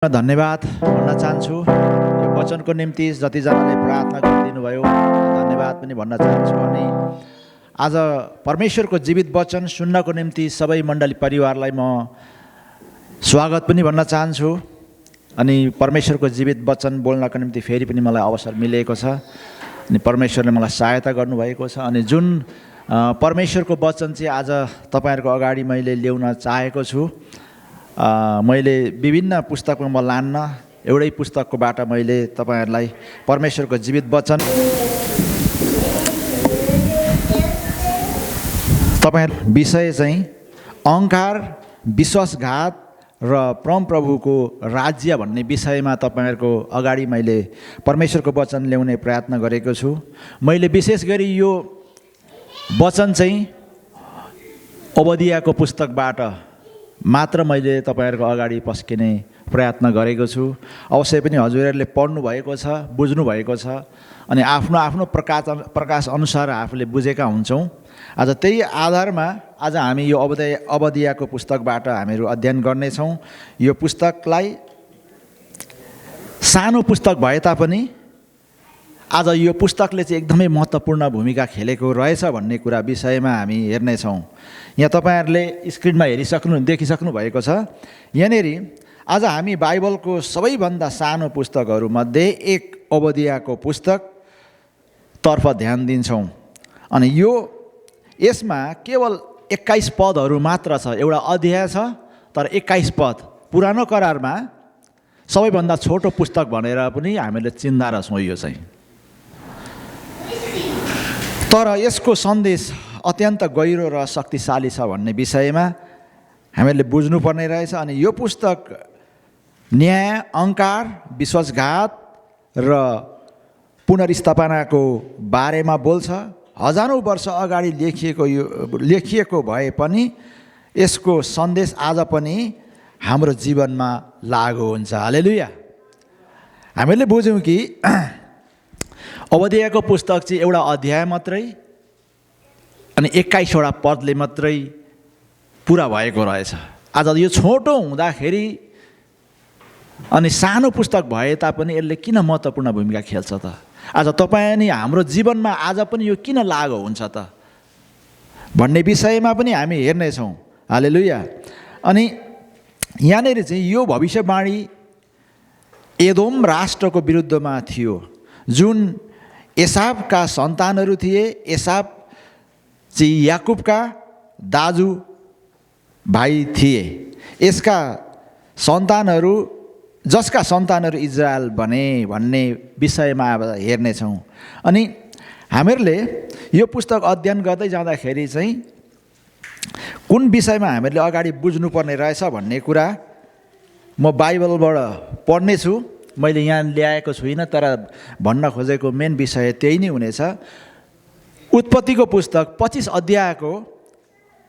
धन्यवाद भन्न चाहन्छु। यो वचनको निम्ति जतिजनाले प्रार्थना गरिदिनु भयो धन्यवाद पनि भन्न चाहन्छु। अनि आज परमेश्वरको जीवित वचन सुन्नको निम्ति सबै मण्डली परिवारलाई म स्वागत पनि भन्न चाहन्छु। अनि परमेश्वरको जीवित वचन बोल्नको निम्ति फेरि पनि मलाई अवसर मिलेको छ। अनि परमेश्वरले मलाई सहायता गर्नुभएको छ। अनि जुन परमेश्वरको वचन चाहिँ आज तपाईँहरूको अगाडि मैले ल्याउन चाहेको छु। मैले विभिन्न पुस्तकमा म लान्न, एउटै पुस्तककोबाट मैले तपाईँहरूलाई परमेश्वरको जीवित वचन तपाईँहरू विषय चाहिँ अहङ्कार, विश्वासघात र परमप्रभुको राज्य भन्ने विषयमा तपाईँहरूको अगाडि मैले परमेश्वरको वचन ल्याउने प्रयत्न गरेको छु। मैले विशेष गरी यो वचन चाहिँ ओबदियाको पुस्तकबाट मात्र मैले तपाईँहरूको अगाडि पस्किने प्रयत्न गरेको छु। अवश्य पनि हजुरहरूले पढ्नु भएको छ, बुझ्नु भएको छ। अनि आफ्नो आफ्नो प्रकाश अनुसार आफूले बुझेका हुन्छौँ। आज त्यही आधारमा आज हामी यो ओबदियाको पुस्तकबाट हामीहरू अध्ययन गर्नेछौँ। यो पुस्तकलाई सानो पुस्तक भए तापनि आज यो पुस्तकले चाहिँ एकदमै महत्त्वपूर्ण भूमिका खेलेको रहेछ भन्ने कुरा विषयमा हामी हेर्नेछौँ। यहाँ तपाईँहरूले स्क्रिनमा देखिसक्नु भएको छ। यहाँनिर आज हामी बाइबलको सबैभन्दा सानो पुस्तकहरूमध्ये एक ओबदियाको पुस्तकतर्फ ध्यान दिन्छौँ। अनि यसमा केवल 21 पदहरू मात्र छ। एउटा अध्याय छ तर 21 पद। पुरानो करारमा सबैभन्दा छोटो पुस्तक भनेर पनि हामीले चिन्ता रहेछौँ यो चाहिँ। तर यसको सन्देश अत्यन्त गहिरो र शक्तिशाली छ भन्ने विषयमा हामीले बुझ्नुपर्ने रहेछ। अनि यो पुस्तक न्याय, अहङ्कार, विश्वासघात र पुनर्स्थापनाको बारेमा बोल्छ। हजारौँ वर्ष अगाडि लेखिएको भए पनि यसको सन्देश आज पनि हाम्रो जीवनमा लागु हुन्छ। हालेलुया। हामीले बुझ्यौँ कि ओबदियाको पुस्तक चाहिँ एउटा अध्याय मात्रै अनि 21वटा पदले मात्रै पुरा भएको रहेछ। आज यो छोटो हुँदाखेरि अनि सानो पुस्तक भए तापनि यसले किन महत्त्वपूर्ण भूमिका खेल्छ त? आज तपाईँ अनि हाम्रो जीवनमा आज पनि यो किन लागु हुन्छ त भन्ने विषयमा पनि हामी हेर्नेछौँ। हालेलुया। अनि यहाँनिर चाहिँ यो भविष्यवाणी एदोम राष्ट्रको विरुद्धमा थियो, जुन एसावका सन्तानहरू थिए। एसाव चाहिँ याकुबका दाजु भाइ थिए। जसका सन्तानहरू इजरायल बने भन्ने विषयमा अब हेर्नेछौँ। अनि हामीहरूले यो पुस्तक अध्ययन गर्दै जाँदाखेरि चाहिँ कुन विषयमा हामीहरूले अगाडि बुझ्नुपर्ने रहेछ भन्ने कुरा म बाइबलबाट पढ्नेछु। मैले यहाँ ल्याएको छुइनँ, तर भन्न खोजेको मेन विषय त्यही नै हुनेछ। उत्पत्तिको पुस्तक 25 अध्यायको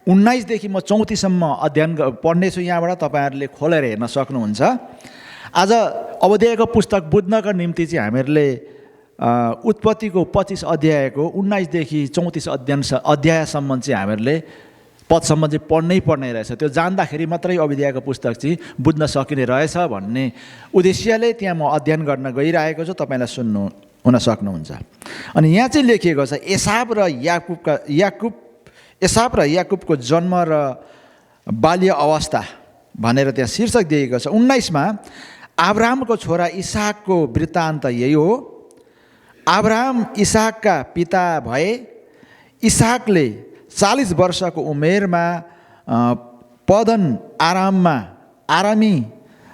19 देखि म 34सम्म अध्ययन पढ्नेछु। यहाँबाट तपाईँहरूले खोलेर हेर्न सक्नुहुन्छ। आज ओबदियाको पुस्तक बुझ्नको निम्ति चाहिँ हामीहरूले उत्पत्तिको 25 अध्यायको 19 देखि 34 अध्यायसम्म चाहिँ हामीहरूले पदसम्म चाहिँ पढ्नै रहेछ। त्यो जान्दाखेरि मात्रै ओबदियाको पुस्तक चाहिँ बुझ्न सकिने रहेछ भन्ने उद्देश्यले त्यहाँ म अध्ययन गर्न गइरहेको छु। तपाईँलाई हुन सक्नुहुन्छ। अनि यहाँ चाहिँ लेखिएको छ एसाव र याकुबको जन्म र बाल्य अवस्था भनेर त्यहाँ शीर्षक दिएको छ। 19मा अब्राहमको छोरा इसाकको वृत्तान्त यही हो। अब्राहम इसाकका पिता भए। इसाकले 40 वर्षको उमेरमा पदन आराममा आरामी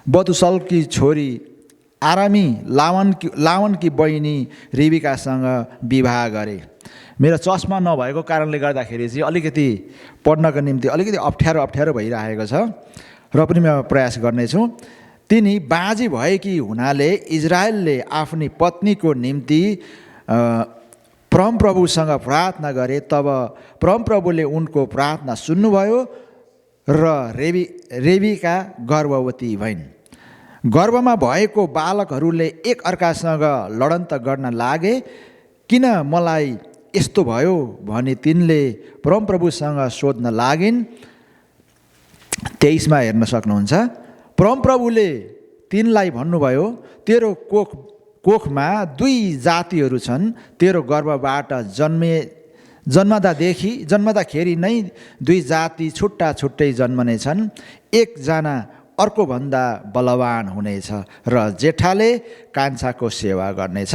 बतुसलकी छोरी आरामी लावनकी बहिनी रिबिकासँग विवाह गरे। मेरो चस्मा नभएको कारणले गर्दाखेरि चाहिँ अलिकति पढ्नको निम्ति अलिकति अप्ठ्यारो भइरहेको छ, र पनि म प्रयास गर्नेछु। तिनी बाँझी भएकी हुनाले इजरायलले आफ्नी पत्नीको निम्ति परमप्रभुसँग प्रार्थना गरे। तब परमप्रभुले उनको प्रार्थना सुन्नुभयो र रेबिका गर्भवती भइन्। गर्भमा भएको बालकहरूले एक अर्कासँग लडन्त गर्न लागे। किन मलाई यस्तो भयो भनी तिनले परमप्रभुसँग सोध्न लागिन्। 23मा हेर्न सक्नुहुन्छ। परमप्रभुले तिनलाई भन्नुभयो, तेरो कोखमा 2 जातिहरू छन्, तेरो गर्भबाट जन्मदाखेरि नै 2 जाति छुट्टा छुट्टै जन्मनेछन्, एकजना अर्कोभन्दा बलवान हुनेछ र जेठाले कान्छाको सेवा गर्नेछ।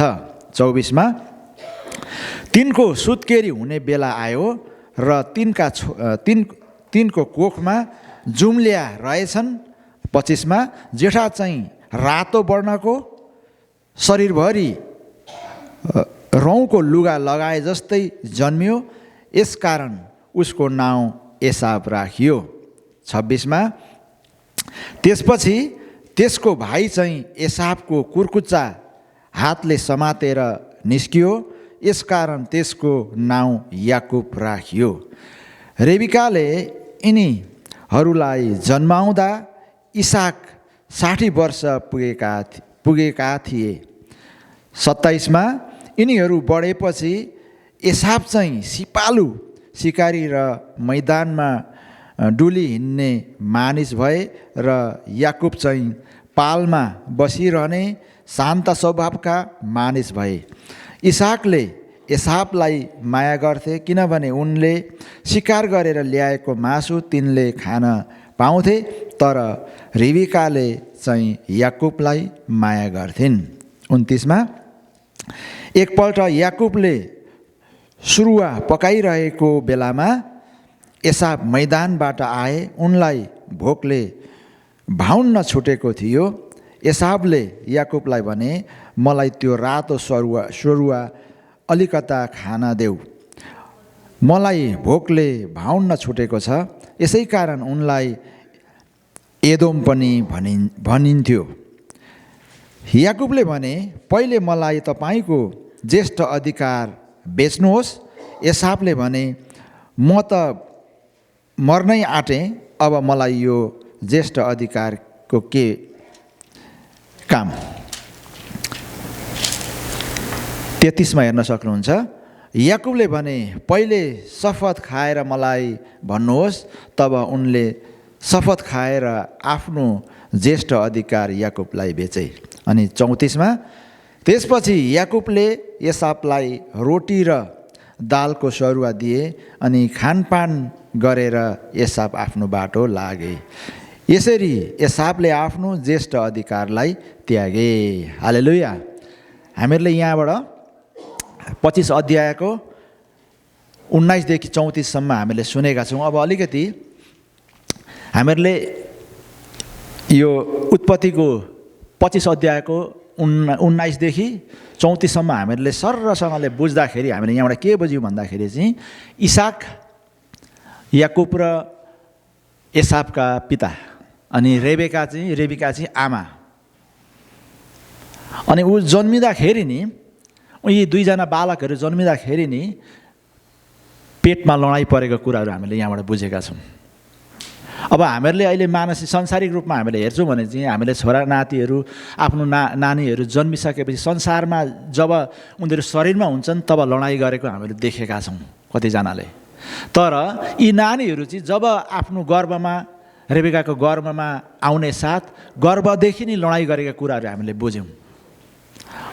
24मा तिनको सुत्केरी हुने बेला आयो र तिनको कोखमा जुम्ल्या रहेछन्। 25मा जेठा चाहिँ रातो वर्णको, शरीरभरि रौँको लुगा लगाए जस्तै जन्मियो, यसकारण उसको नाउँ एसाव राखियो। 26मा त्यसपछि त्यसको भाइ चाहिँ एसावको कुर्कुच्चा हातले समातेर निस्कियो, यसकारण त्यसको नाउँ याकुब राखियो। रेबिकाले यिनीहरूलाई जन्माउँदा इसाक 60 वर्ष पुगेका थिए। 27मा यिनीहरू बढेपछि एसाव चाहिँ सिपालु, सिकारी र मैदानमा डुली हिँड्ने मानिस भए र याकुब चाहिँ पालमा बसिरहने शान्त स्वभावका मानिस भए। इसाकले एसावलाई माया गर्थे, किनभने उनले शिकार गरेर ल्याएको मासु तिनले खान पाउँथे, तर रिबिकाले चाहिँ याकुबलाई माया गर्थिन्। 29मा एकपल्ट याकुबले सुरुवा पकाइरहेको बेलामा एसाव मैदानबाट आए, उनलाई भोकले भाउन्न छुटेको थियो। एसावले याकुबलाई भने, मलाई त्यो रातो सरुवा अलिकता खान देऊ, मलाई भोकले भाउन्न छुटेको छ। यसै कारण उनलाई एदोम पनि भनिन्थ्यो। याकुबले भने, पहिले मलाई तपाईँको ज्येष्ठ अधिकार बेच्नुहोस्। एसावले भने, म त मर्नै आँटेँ, अब मलाई यो ज्येष्ठ अधिकारको के काम। 33मा हेर्न सक्नुहुन्छ। याकुबले भने, पहिले शपथ खाएर मलाई भन्नुहोस्। तब उनले शपथ खाएर आफ्नो ज्येष्ठ अधिकार याकुबलाई बेचे। अनि 34मा त्यसपछि याकुबले एसावलाई रोटी र दालको सरुवा दिए, अनि खानपान गरेर एसाव आफ्नो बाटो लागे। यसरी एसावले आफ्नो ज्येष्ठ अधिकारलाई त्यागे। हालेलुया। हामीहरूले यहाँबाट 25 अध्यायको 19 देखि 34सम्म हामीले सुनेका छौँ। अब अलिकति हामीहरूले यो उत्पत्तिको 25 अध्यायको 19 देखि 34सम्म हामीहरूले सररसँगले बुझ्दाखेरि हामीले यहाँबाट के बुझ्यौँ भन्दाखेरि चाहिँ इसाक याकुब र एसावका पिता, अनि रेबिका चाहिँ आमा। अनि ऊ जन्मिँदाखेरि नि, यी 2जना बालकहरू जन्मिँदाखेरि नि पेटमा लडाइँ परेको कुराहरू हामीले यहाँबाट बुझेका छौँ। अब हामीहरूले अहिले मानसिक संसारिक रूपमा हामीले हेर्छौँ भने चाहिँ हामीले छोरा नातिहरू आफ्नो नानीहरू जन्मिसकेपछि संसारमा जब उनीहरू शरीरमा हुन्छन् तब लडाइँ गरेको हामीले देखेका छौँ कतिजनाले। तर यी नानीहरू चाहिँ जब आफ्नो गर्भमा, रेबिकाको गर्भमा आउने साथ गर्भदेखि नै लडाइँ गरेका कुराहरू हामीले बुझ्यौँ।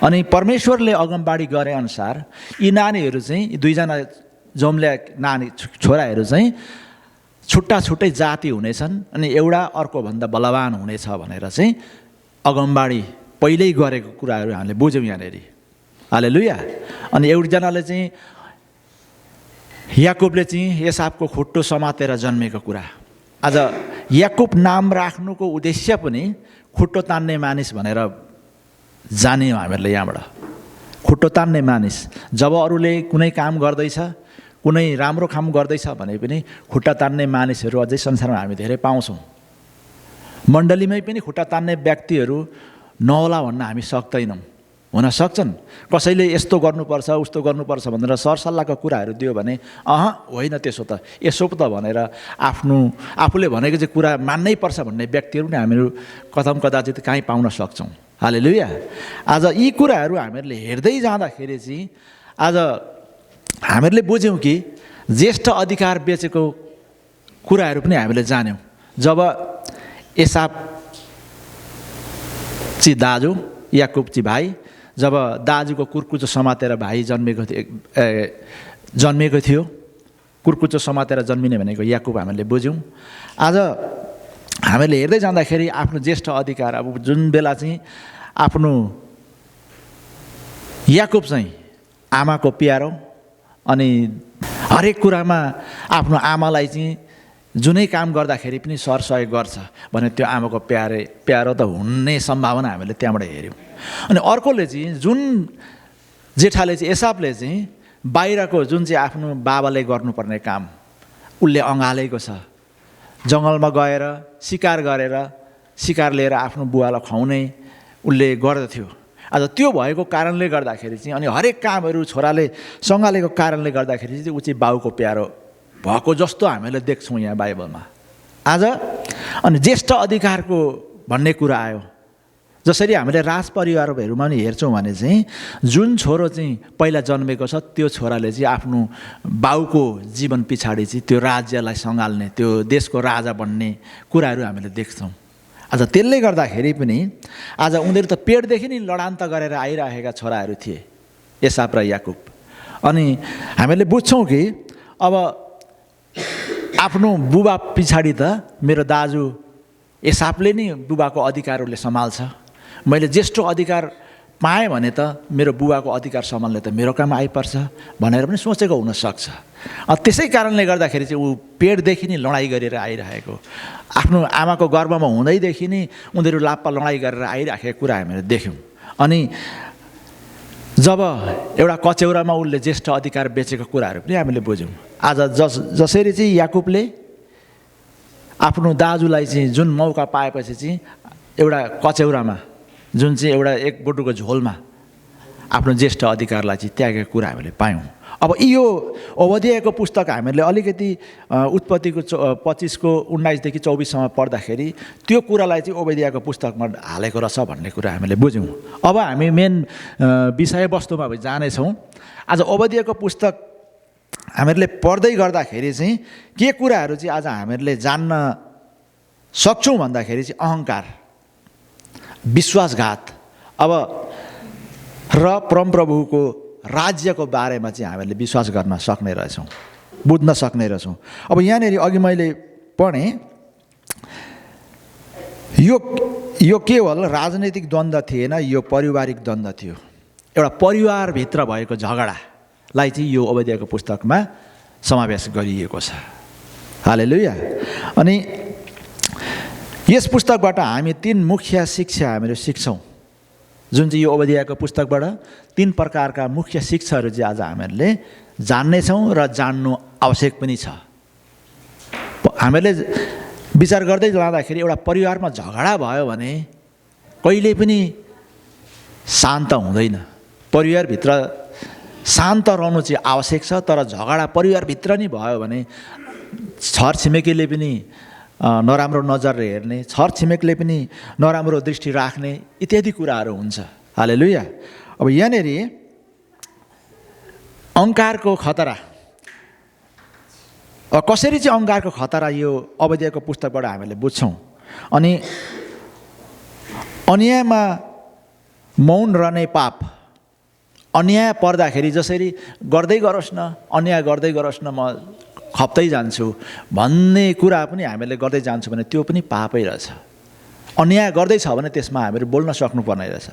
अनि परमेश्वरले अगमबाडी गरे अनुसार यी नानीहरू चाहिँ, 2जना जम्ल्या छोराहरू चाहिँ छुट्टा छुट्टै जाति हुनेछन्, अनि एउटा अर्कोभन्दा बलवान हुनेछ भनेर चाहिँ अगमबाडी पहिल्यै गरेको कुराहरू हामीले बुझ्यौँ यहाँनिर। हालेलुया। अनि एउटाजनाले चाहिँ याकुबले चाहिँ एसावको खुट्टो समातेर जन्मेको कुरा। आज याकुब नाम राख्नुको उद्देश्य पनि खुट्टो तान्ने मानिस भनेर जान्यौँ हामीहरूले यहाँबाट। खुट्टो तान्ने मानिस, जब अरूले कुनै काम गर्दैछ, कुनै राम्रो काम गर्दैछ भने पनि खुट्टा तान्ने मानिसहरू अझै संसारमा हामी धेरै पाउँछौँ। मण्डलीमै पनि खुट्टा तान्ने व्यक्तिहरू नहोला भन्न हामी सक्दैनौँ। हुन सक्छन्, कसैले यस्तो गर्नुपर्छ उस्तो गर्नुपर्छ भनेर सरसल्लाहको कुराहरू दियो भने होइन त्यसो त यसो त भनेर आफूले भनेको चाहिँ कुरा मान्नै पर्छ भन्ने व्यक्तिहरू पनि हामीहरू कदाचित काहीँ पाउन सक्छौँ। हालेलुया। आज यी कुराहरू हामीहरूले हेर्दै जाँदाखेरि चाहिँ आज हामीहरूले बुझ्यौँ कि ज्येष्ठ अधिकार बेचेको कुराहरू पनि हामीले जान्यौँ। जब एसाव ची दाजु, याकुब ची भाइ, जब दाजुको कुर्कुचो समातेर भाइ जन्मिएको थियो, कुर्कुचो समातेर जन्मिने भनेको याकुब हामीले बुझ्यौँ। आज हामीले हेर्दै जाँदाखेरि आफ्नो ज्येष्ठ अधिकार, अब जुन बेला चाहिँ आफ्नो याकुब चाहिँ आमाको प्यारो, अनि हरेक कुरामा आफ्नो आमालाई चाहिँ जुनै काम गर्दाखेरि पनि सरसहयोग गर्छ भने त्यो आमाको प्यारो त हुने सम्भावना हामीले त्यहाँबाट हेऱ्यौँ। अनि अर्कोले चाहिँ जुन जेठाले चाहिँ एसापले चाहिँ बाहिरको जुन चाहिँ आफ्नो बाबाले गर्नुपर्ने काम उसले अँगालेको छ, जङ्गलमा गएर शिकार गरेर शिकार लिएर आफ्नो बुवालाई खुवाउने उसले गर्दथ्यो। आज त्यो भएको कारणले गर्दाखेरि चाहिँ अनि हरेक कामहरू छोराले सँगालेको कारणले गर्दाखेरि चाहिँ ऊ चाहिँ बाउको प्यारो भएको जस्तो हामीले देख्छौँ यहाँ बाइबलमा। आज अनि ज्येष्ठ अधिकारको भन्ने कुरा आयो। जसरी हामीले राजपरिवारहरूमा पनि हेर्छौँ भने चाहिँ जुन छोरो चाहिँ पहिला जन्मेको छ त्यो छोराले चाहिँ आफ्नो बाउको जीवन पछाडि चाहिँ त्यो राज्यलाई सँगाल्ने, त्यो देशको राजा बन्ने कुराहरू हामीले देख्छौँ। आज त्यसले गर्दाखेरि पनि आज उनीहरू त पेटदेखि नै लडान्त गरेर आइरहेका छोराहरू थिए, एसाप र याकुब। अनि हामीले बुझ्छौँ कि अब आफ्नो बुबा पछाडि त मेरो दाजु एसापले नै बुबाको अधिकारहरूले सम्हाल्छ, मैले ज्येष्ठ अधिकार पाएँ भने त मेरो बुबाको अधिकार सम्हाल्ने त मेरो काम आइपर्छ भनेर पनि सोचेको हुनसक्छ। त्यसै कारणले गर्दाखेरि चाहिँ ऊ पेटदेखि नै लडाइँ गरेर आइरहेको, आफ्नो आमाको गर्भमा हुँदैदेखि नै उनीहरू लाप्पा लडाइँ गरेर आइराखेको कुरा हामीले देख्यौँ। अनि जब एउटा कचौरामा उसले ज्येष्ठ अधिकार बेचेको कुराहरू पनि हामीले बुझ्यौँ। आज जसरी चाहिँ याकुबले आफ्नो दाजुलाई चाहिँ जुन मौका पाएपछि चाहिँ एउटा कचौरामा जुन चाहिँ एउटा एक बोटुको झोलमा आफ्नो ज्येष्ठ अधिकारलाई चाहिँ त्यागेको कुरा हामीले पायौँ। अब यो ओबद्याको पुस्तक हामीले अलिकति उत्पत्तिको 25को 19देखि 24सम्म पढ्दाखेरि त्यो कुरालाई चाहिँ ओबद्याको पुस्तकमा हालेको रहेछ भन्ने कुरा हामीले बुझ्यौँ। अब हामी मेन विषयवस्तुमा जानेछौँ। आज ओबद्याको पुस्तक हामीहरूले पढ्दै गर्दाखेरि चाहिँ के कुराहरू चाहिँ आज हामीहरूले जान्न सक्छौँ भन्दाखेरि चाहिँ अहङ्कार, विश्वासघात, अब र परमप्रभुको राज्यको बारेमा चाहिँ हामीले विश्वास गर्न सक्ने रहेछौँ, बुझ्न सक्ने रहेछौँ। अब यहाँनिर अघि मैले पढेँ, यो केवल राजनैतिक द्वन्द्व थिएन, यो पारिवारिक द्वन्द्व थियो। एउटा परिवारभित्र भएको झगडालाई चाहिँ यो ओबद्याको पुस्तकमा समावेश गरिएको छ। हालेलुया। अनि यस पुस्तकबाट हामी 3 मुख्य शिक्षा हामीहरू सिक्छौँ, जुन चाहिँ यो ओबद्याको पुस्तकबाट 3 प्रकारका मुख्य शिक्षाहरू चाहिँ आज हामीहरूले जान्नेछौँ र जान्नु आवश्यक पनि छ। हामीहरूले विचार गर्दै जाँदाखेरि एउटा परिवारमा झगडा भयो भने कहिले पनि शान्त हुँदैन। परिवारभित्र शान्त रहनु चाहिँ आवश्यक छ, तर झगडा परिवारभित्र नै भयो भने छरछिमेकीले पनि नराम्रो नजरले हेर्ने, छरछिमेकले पनि नराम्रो दृष्टि राख्ने इत्यादि कुराहरू हुन्छ। हालेलुया। अब यहाँनिर अहङ्कारको खतरा, कसरी चाहिँ अहङ्कारको खतरा यो ओबद्याको पुस्तकबाट हामीले बुझ्छौँ। अनि अन्यायमा मौन रहने पाप, अन्याय पर्दाखेरि जसरी गर्दै गरोस् न, अन्याय गर्दै गरोस् न, म खप्दै जान्छु भन्ने कुरा पनि हामीले गर्दै जान्छौँ भने त्यो पनि पापै रहेछ। अन्याय गर्दैछ भने त्यसमा हामीहरू बोल्न सक्नुपर्ने रहेछ।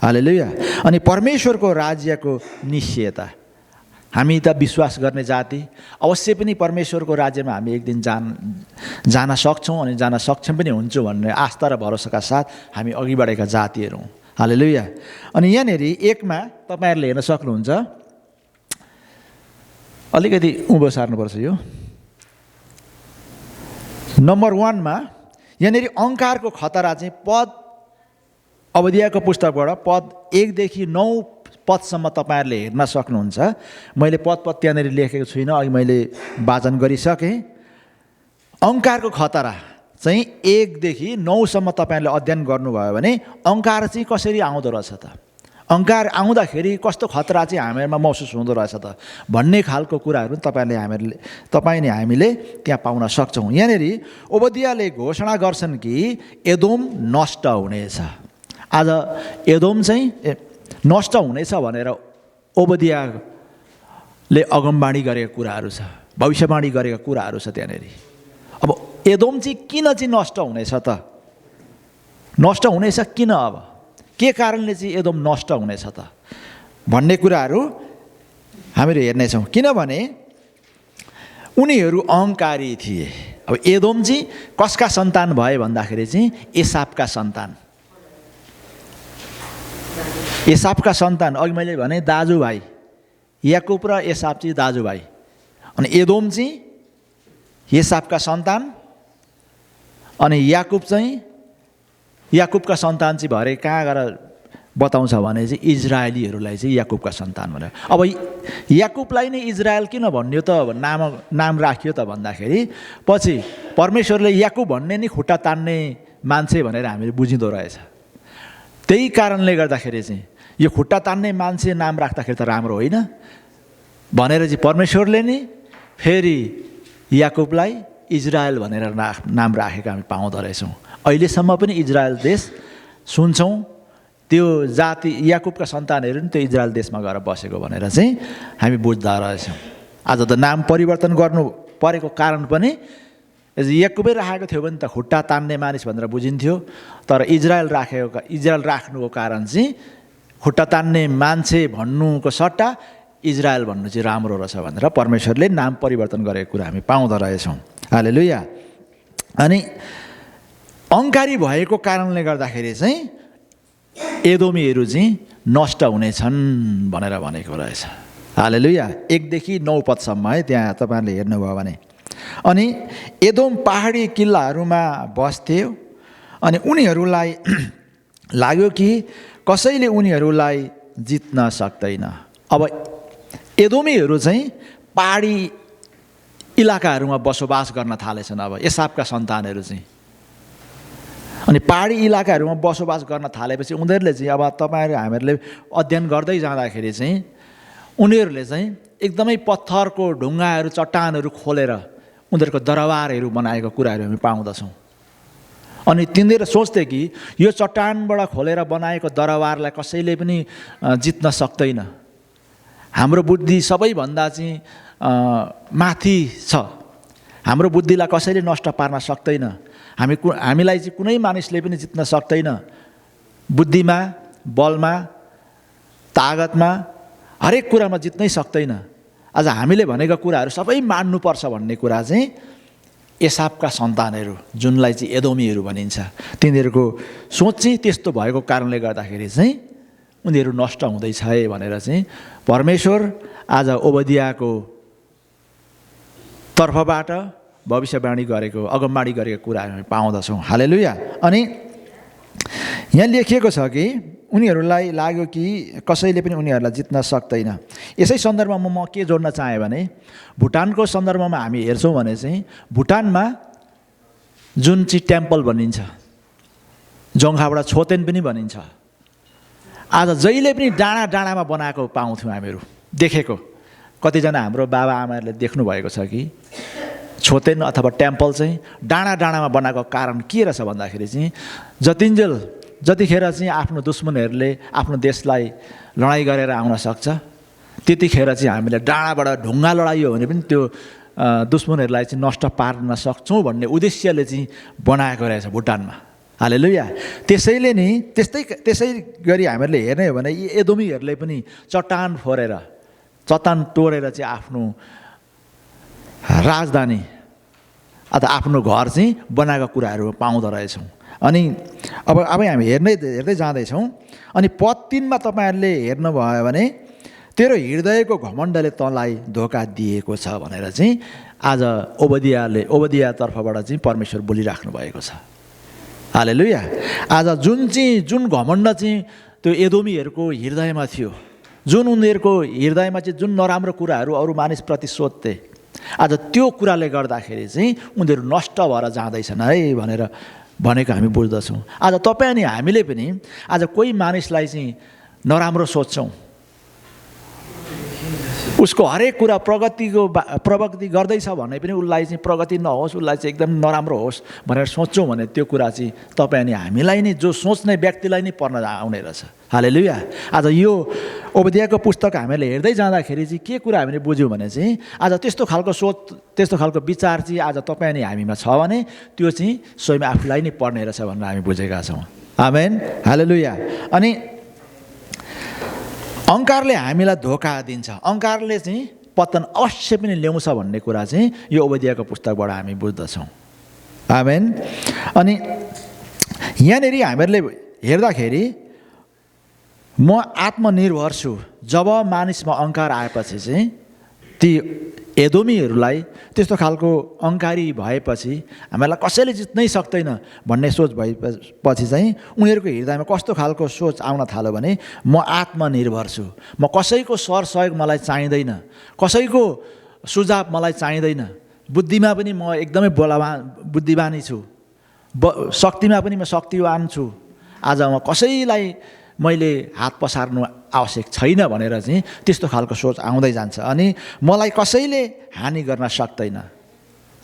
हालेलुया। अनि परमेश्वरको राज्यको निश्चयता, हामी त विश्वास गर्ने जाति अवश्य पनि परमेश्वरको राज्यमा हामी एक दिन जान सक्छौँ अनि जान सक्षम पनि हुन्छौँ भन्ने आस्था र भरोसाका साथ हामी अघि बढेका जातिहरू हौँ। हालेलुया। अनि यहाँनिर 1मा तपाईँहरूले हेर्न सक्नुहुन्छ, अलिकति उँभो सार्नुपर्छ यो, नम्बर 1मा यहाँनिर अहङ्कारको खतरा चाहिँ पद ओबद्याको पुस्तकबाट पद 1 देखि 9 पदसम्म तपाईँहरूले हेर्न सक्नुहुन्छ। मैले पद त्यहाँनिर लेखेको छुइनँ, अघि मैले वाचन गरिसकेँ। अहङ्कारको खतरा चाहिँ 1 देखि 9सम्म तपाईँहरूले अध्ययन गर्नुभयो भने अहङ्कार चाहिँ कसरी आउँदो रहेछ त, अहङ्कार आउँदाखेरि कस्तो खतरा चाहिँ हामीमा महसुस हुँदो रहेछ त भन्ने खालको कुराहरू तपाईँले हामीले त्यहाँ पाउन सक्छौँ। यहाँनिर ओबद्याले घोषणा गर्छन् कि एदोम नष्ट हुनेछ। आज एदोम चाहिँ नष्ट हुनेछ भनेर ओबदियाले अगमबाणी गरेका कुराहरू छ, भविष्यवाणी गरेका कुराहरू छ त्यहाँनिर। अब एदोम चाहिँ किन चाहिँ नष्ट हुनेछ त? नष्ट हुनेछ किन? अब के कारणले चाहिँ एदोम नष्ट हुनेछ त भन्ने कुराहरू हामीहरू हेर्नेछौँ। किनभने उनीहरू अहङ्कारी थिए। अब एदोम चाहिँ कसका सन्तान भए भन्दाखेरि चाहिँ एसावका सन्तान। एसावका सन्तान अघि मैले भने दाजुभाइ, याकुब र एसाव चाहिँ दाजुभाइ। अनि एदोम चाहिँ एसावका सन्तान, अनि याकुबका सन्तान चाहिँ भरे कहाँ गएर बताउँछ भने चाहिँ इजरायलीहरूलाई चाहिँ याकुबका सन्तान भनेर। अब याकुबलाई नै इजरायल किन भन्यो त, नाम राखियो त भन्दाखेरि पछि परमेश्वरले याकुब भन्ने नि खुट्टा तान्ने मान्छे भनेर हामीले बुझिँदो रहेछ। त्यही कारणले गर्दाखेरि चाहिँ यो खुट्टा तान्ने मान्छे नाम राख्दाखेरि त राम्रो होइन भनेर चाहिँ परमेश्वरले नि फेरि याकुबलाई इजरायल भनेर नाम राखेको हामी पाउँदो रहेछौँ। अहिलेसम्म पनि इजरायल देश सुन्छौँ, त्यो जाति याकुबका सन्तानहरू नि त्यो इजरायल देशमा गएर बसेको भनेर चाहिँ हामी बुझ्दा रहेछौँ। आज त नाम परिवर्तन गर्नु परेको कारण पनि याकुबै राखेको थियो भने त खुट्टा तान्ने मानिस भनेर बुझिन्थ्यो, तर इजरायल राख्नुको कारण चाहिँ खुट्टा तान्ने मान्छे भन्नुको सट्टा इजरायल भन्नु चाहिँ राम्रो रहेछ भनेर परमेश्वरले नाम परिवर्तन गरेको कुरा हामी पाउँदो रहेछौँ। हालेलुया। अनि अहङ्कारी भएको कारणले गर्दाखेरि चाहिँ एदोमीहरू चाहिँ नष्ट हुनेछन् भनेर भनेको रहेछ। हालेलुया। 1 देखि 9 पदसम्म है, त्यहाँ तपाईँहरूले हेर्नुभयो भने। अनि एदोम पहाडी किल्लाहरूमा बस्थ्यो, अनि उनीहरूलाई लाग्यो कि कसैले उनीहरूलाई जित्न सक्दैन। अब एदोमीहरू चाहिँ पहाडी इलाकाहरूमा बसोबास गर्न थालेछन्। अब एसावका सन्तानहरू चाहिँ अनि पहाडी इलाकाहरूमा बसोबास गर्न थालेपछि उनीहरूले चाहिँ अब तपाईँहरू हामीहरूले अध्ययन गर्दै जाँदाखेरि चाहिँ उनीहरूले चाहिँ एकदमै पत्थरको ढुङ्गाहरू चट्टानहरू खोलेर उनीहरूको दरबारहरू बनाएको कुराहरू हामी पाउँदछौँ। अनि तिनीहरू सोच्थे कि यो चट्टानबाट खोलेर बनाएको दरबारलाई कसैले पनि जित्न सक्दैन, हाम्रो बुद्धि सबैभन्दा चाहिँ माथि छ, हाम्रो बुद्धिलाई कसैले नष्ट पार्न सक्दैन, हामीलाई चाहिँ कुनै मानिसले पनि जित्न सक्दैन, बुद्धिमा, बलमा, तागतमा, हरेक कुरामा जित्नै सक्दैन। आज हामीले भनेका कुराहरू सबै मान्नुपर्छ भन्ने कुरा चाहिँ एसावका सन्तानहरू, जुनलाई चाहिँ एदोमीहरू भनिन्छ, तिनीहरूको सोच चाहिँ त्यस्तो भएको कारणले गर्दाखेरि चाहिँ उनीहरू नष्ट हुँदैछ भनेर चाहिँ परमेश्वर आज ओबदियाको तर्फबाट भविष्यवाणी गरेको, अगमबाणी गरेको कुराहरू हामी पाउँदछौँ। हालेलुया। अनि यहाँ लेखिएको छ कि उनीहरूलाई लाग्यो कि कसैले पनि उनीहरूलाई जित्न सक्दैन। यसै सन्दर्भमा म के जोड्न चाहेँ भने भुटानको सन्दर्भमा हामी हेर्छौँ भने चाहिँ भुटानमा जुन चाहिँ टेम्पल भनिन्छ, जोङ्खाबाट छोतेन पनि भनिन्छ, आज जहिले पनि डाँडा डाँडामा बनाएको पाउँथ्यौँ हामीहरू, देखेको। कतिजना हाम्रो बाबा आमाहरूले देख्नुभएको छ कि छोतेन अथवा टेम्पल चाहिँ डाँडा डाँडामा बनाएको कारण के रहेछ भन्दाखेरि चाहिँ जतिखेर चाहिँ आफ्नो दुश्मनहरूले आफ्नो देशलाई लडाइँ गरेर आउन सक्छ त्यतिखेर चाहिँ हामीले डाँडाबाट ढुङ्गा लडाइयो भने पनि त्यो दुश्मनहरूलाई चाहिँ नष्ट पार्न सक्छौँ भन्ने उद्देश्यले चाहिँ बनाएको रहेछ भुटानमा। हालेलुया। त्यसैले नि त्यसै गरी हामीहरूले हेर्ने हो भने यी एदोमीहरूले पनि चट्टान तोडेर चाहिँ आफ्नो राजधानी अथवा आफ्नो घर चाहिँ बनाएको कुराहरू पाउँदो रहेछौँ। अनि अब हामी हेर्दै जाँदैछौँ। अनि पद 3 मा तपाईँहरूले हेर्नुभयो भने तेरो हृदयको घमण्डले तँलाई धोका दिएको छ भनेर चाहिँ आज ओबदिया तर्फबाट चाहिँ परमेश्वर बोलिराख्नु भएको छ। हालेलुया। आज जुन घमण्ड चाहिँ त्यो एदोमीहरूको हृदयमा थियो, जुन उनीहरूको हृदयमा चाहिँ जुन नराम्रो कुराहरू अरू मानिसप्रति सोध्थे, आज त्यो कुराले गर्दाखेरि चाहिँ उनीहरू नष्ट भएर जाँदैछन् है भनेर भनेको हामी बुझ्दछौँ। आज तपाईँ अनि हामीले पनि आज कोही मानिसलाई चाहिँ नराम्रो सोच्छौँ, उसको हरेक कुरा प्रगति गर्दैछ भने पनि उसलाई चाहिँ प्रगति नहोस्, उसलाई चाहिँ एकदम नराम्रो होस् भनेर सोच्छौँ भने त्यो कुरा चाहिँ तपाईँ अनि हामीलाई नै, जो सोच्ने व्यक्तिलाई नै पर्न आउने रहेछ। हालेलुया। आज यो ओबदियाको पुस्तक हामीले हेर्दै जाँदाखेरि चाहिँ के कुरा हामीले बुझ्यौँ भने चाहिँ आज त्यस्तो खालको सोच, त्यस्तो खालको विचार चाहिँ आज तपाईँ अनि हामीमा छ भने त्यो चाहिँ स्वयं आफूलाई नै पर्ने रहेछ भनेर हामी बुझेका छौँ। आमेन। हालेलुया। अनि अहङ्कारले हामीलाई धोका दिन्छ, अहङ्कारले चाहिँ पतन अवश्य पनि ल्याउँछ भन्ने कुरा चाहिँ यो ओबदियाको पुस्तकबाट हामी बुझ्दछौँ। आमेन। अनि यहाँनिर हामीहरूले हेर्दाखेरि म आत्मनिर्भर छु, जब मानिसमा अहङ्कार आएपछि चाहिँ ती एदोमीहरूलाई त्यस्तो खालको अहङ्कारी भएपछि हामीलाई कसैले जित्नै सक्दैन भन्ने सोच भएपछि चाहिँ उनीहरूको हृदयमा कस्तो खालको सोच आउन थाल्यो भने म आत्मनिर्भर छु, म कसैको सरसहयोग मलाई चाहिँदैन, कसैको सुझाव मलाई चाहिँदैन, बुद्धिमा पनि म एकदमै बुद्धिमानी छु, शक्तिमा पनि म शक्तिवान छु, आज म कसैलाई मैले हात पसार्नु आवश्यक छैन भनेर चाहिँ त्यस्तो खालको सोच आउँदै जान्छ अनि मलाई कसैले हानि गर्न सक्दैन।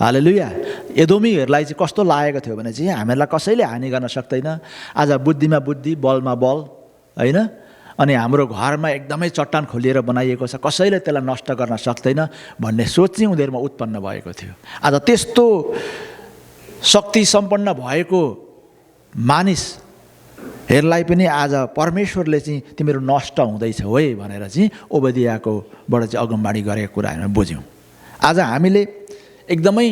हालेलुया। एदोमीहरूलाई चाहिँ कस्तो लागेको थियो भने चाहिँ हामीहरूलाई कसैले हानि गर्न सक्दैन, आज बुद्धिमा बुद्धि, बलमा बल, होइन, अनि हाम्रो घरमा एकदमै चट्टान खोलिएर बनाइएको छ, कसैले त्यसलाई नष्ट गर्न सक्दैन भन्ने सोच चाहिँ उनीहरूमा उत्पन्न भएको थियो। आज त्यस्तो शक्ति सम्पन्न भएको मानिसहरूलाई पनि आज परमेश्वरले चाहिँ तिमीहरू नष्ट हुँदैछौ है भनेर चाहिँ ओबदियाकोबाट चाहिँ अगमबाडी गरेको कुरा हामी बुझ्यौँ। आज हामीले एकदमै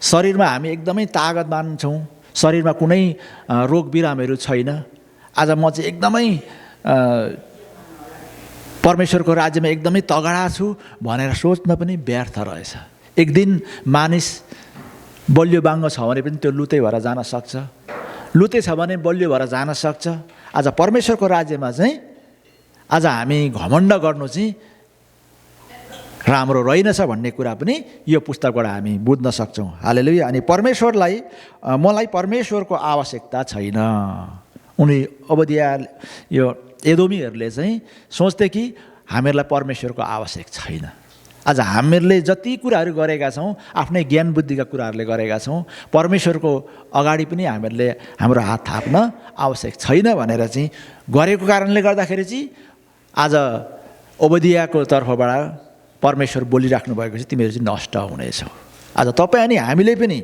शरीरमा हामी एकदमै तागतवान छौँ, शरीरमा कुनै रोग बिरामहरू छैन, आज म चाहिँ एकदमै परमेश्वरको राज्यमा एकदमै तगडा छु भनेर सोच्न पनि व्यर्थ रहेछ। एक दिन मानिस बलियो बाङ्गो छ भने पनि त्यो लुते भएर जान सक्छ, लुते छ भने बलियो भएर जान सक्छ। आज परमेश्वरको राज्यमा चाहिँ आज हामी घमण्ड गर्नु चाहिँ राम्रो रहेनछ भन्ने कुरा पनि यो पुस्तकबाट हामी बुझ्न सक्छौँ। हालेलुया। अनि मलाई परमेश्वरको आवश्यकता छैन। उनी ओबदिया यो एदोमीहरूले चाहिँ सोच्थे कि हामीहरूलाई परमेश्वरको आवश्यक छैन। आज हामीहरूले जति कुराहरू गरेका छौँ आफ्नै ज्ञान बुद्धिका कुराहरूले गरेका छौँ, परमेश्वरको अगाडि पनि हामीहरूले हाम्रो हात थाप्न आवश्यक छैन भनेर चाहिँ गरेको कारणले गर्दाखेरि चाहिँ आज ओबदियाको तर्फबाट परमेश्वर बोलिराख्नु भएको चाहिँ तिमीहरू चाहिँ नष्ट हुनेछौ। आज तपाईँ अनि हामीले पनि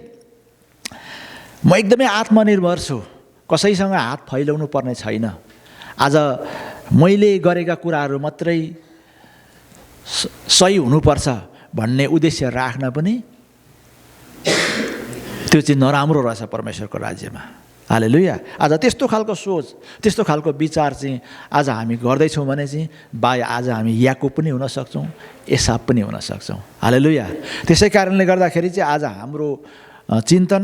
म एकदमै आत्मनिर्भर छु, कसैसँग हात फैलाउनु पर्ने छैन, आज मैले गरेका कुराहरू मात्रै सही हुनुपर्छ भन्ने उद्देश्य राख्न पनि त्यो चाहिँ नराम्रो रहेछ परमेश्वरको राज्यमा। हालेलुया। आज त्यस्तो खालको सोच, त्यस्तो खालको विचार चाहिँ आज हामी गर्दैछौँ भने चाहिँ आज हामी याकुब पनि हुन सक्छौँ, एसाव पनि हुन सक्छौँ। हालेलुया। त्यसै कारणले गर्दाखेरि चाहिँ आज हाम्रो चिन्तन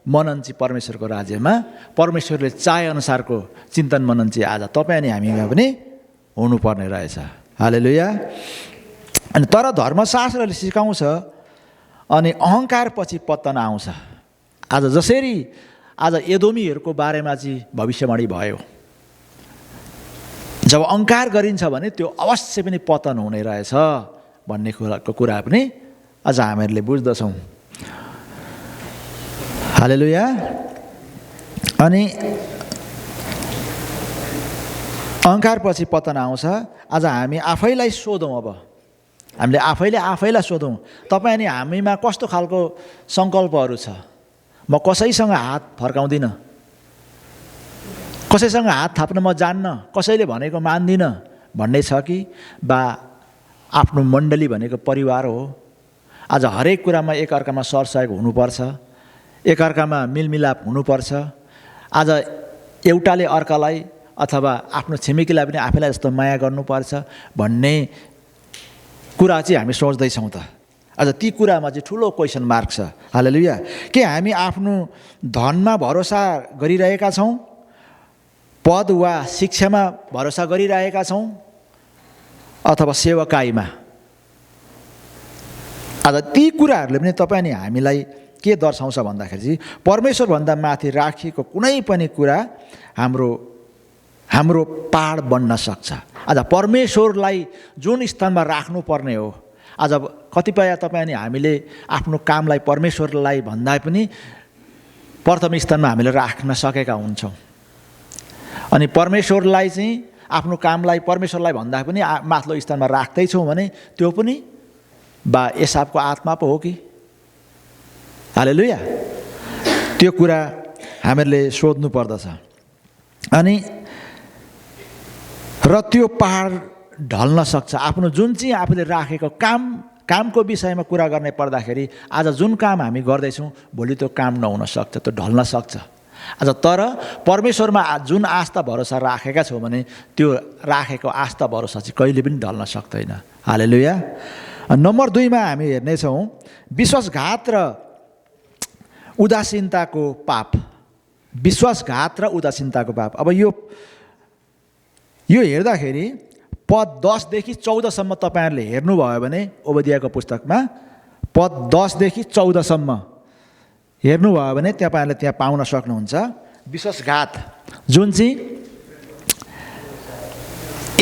मनन चाहिँ परमेश्वरको राज्यमा परमेश्वरले चाहे अनुसारको चिन्तन मनन चाहिँ आज तपाईँ अनि हामीमा पनि हुनुपर्ने रहेछ। हालेलुया। अनि तर धर्मशास्त्रले सिकाउँछ अनि अहङ्कार पछि पतन आउँछ। आज जसरी आज एदोमीहरूको बारेमा चाहिँ भविष्यवाणी भयो, जब अहङ्कार गरिन्छ भने त्यो अवश्य पनि पतन हुने रहेछ भन्ने कुरा पनि आज हामीहरूले बुझ्दछौँ। हालेलुया। अनि अहङ्कार पछि पतन आउँछ। आज हामी आफैलाई सोधौँ, अब हामीले आफैलाई सोधौँ, तपाईँ अनि हामीमा कस्तो खालको सङ्कल्पहरू छ? म कसैसँग हात फर्काउँदिनँ, कसैसँग हात थाप्न म जान्न, कसैले भनेको मान्दिनँ भन्ने छ कि बा आफ्नो मण्डली भनेको परिवार हो, आज हरेक कुरामा एकअर्कामा सरसहयोग हुनुपर्छ, एकअर्कामा मिलमिलाप हुनुपर्छ, आज एउटाले अर्कालाई अथवा आफ्नो छिमेकीलाई पनि आफैलाई जस्तो माया गर्नुपर्छ भन्ने कुरा चाहिँ हामी सोच्दैछौँ त। आज ती कुरामा चाहिँ ठुलो क्वेसन मार्क छ। हालेलुया। के हामी आफ्नो धनमा भरोसा गरिरहेका छौँ, पद वा शिक्षामा भरोसा गरिरहेका छौँ, अथवा सेवकाईमा? आज ती कुराहरूले पनि तपाईँ अनि हामीलाई के दर्शाउँछ भन्दाखेरि चाहिँ परमेश्वरभन्दा माथि राखिएको कुनै पनि कुरा हाम्रो हाम्रो पाड बन्न सक्छ। आज परमेश्वरलाई जुन स्थानमा राख्नुपर्ने हो, आज कतिपय तपाईँ अनि हामीले आफ्नो कामलाई परमेश्वरलाई भन्दा पनि प्रथम स्थानमा हामीले राख्न सकेका हुन्छौँ। अनि परमेश्वरलाई चाहिँ आफ्नो कामलाई परमेश्वरलाई भन्दा पनि माथिल्लो स्थानमा राख्दैछौँ भने त्यो पनि एसावको आत्मा पो हो कि? हालेलुया। त्यो कुरा हामीहरूले सोध्नु पर्दछ। अनि र त्यो पहाड ढल्न सक्छ। आफ्नो जुन चाहिँ आफूले राखेको कामको विषयमा कुरा गर्ने पर्दाखेरि आज जुन काम हामी गर्दैछौँ भोलि त्यो काम नहुन सक्छ, त्यो ढल्न सक्छ। आज तर परमेश्वरमा जुन आस्था भरोसा राखेका छौँ भने त्यो राखेको आस्था भरोसा चाहिँ कहिले पनि ढल्न सक्दैन। हालेलुया। नम्बर 2 मा हामी हेर्नेछौँ विश्वासघात र उदासीनताको पाप। विश्वासघात र उदासीनताको पाप। अब यो हेर्दाखेरि पद 10 देखि 14 सम्म तपाईहरुले हेर्नुभयो भने ओबदियाको पुस्तकमा पद 10 देखि 14 सम्म हेर्नुभयो भने तपाईहरुले त्यहाँ पाउन सक्नुहुन्छ विश्वासघात जुन चाहिँ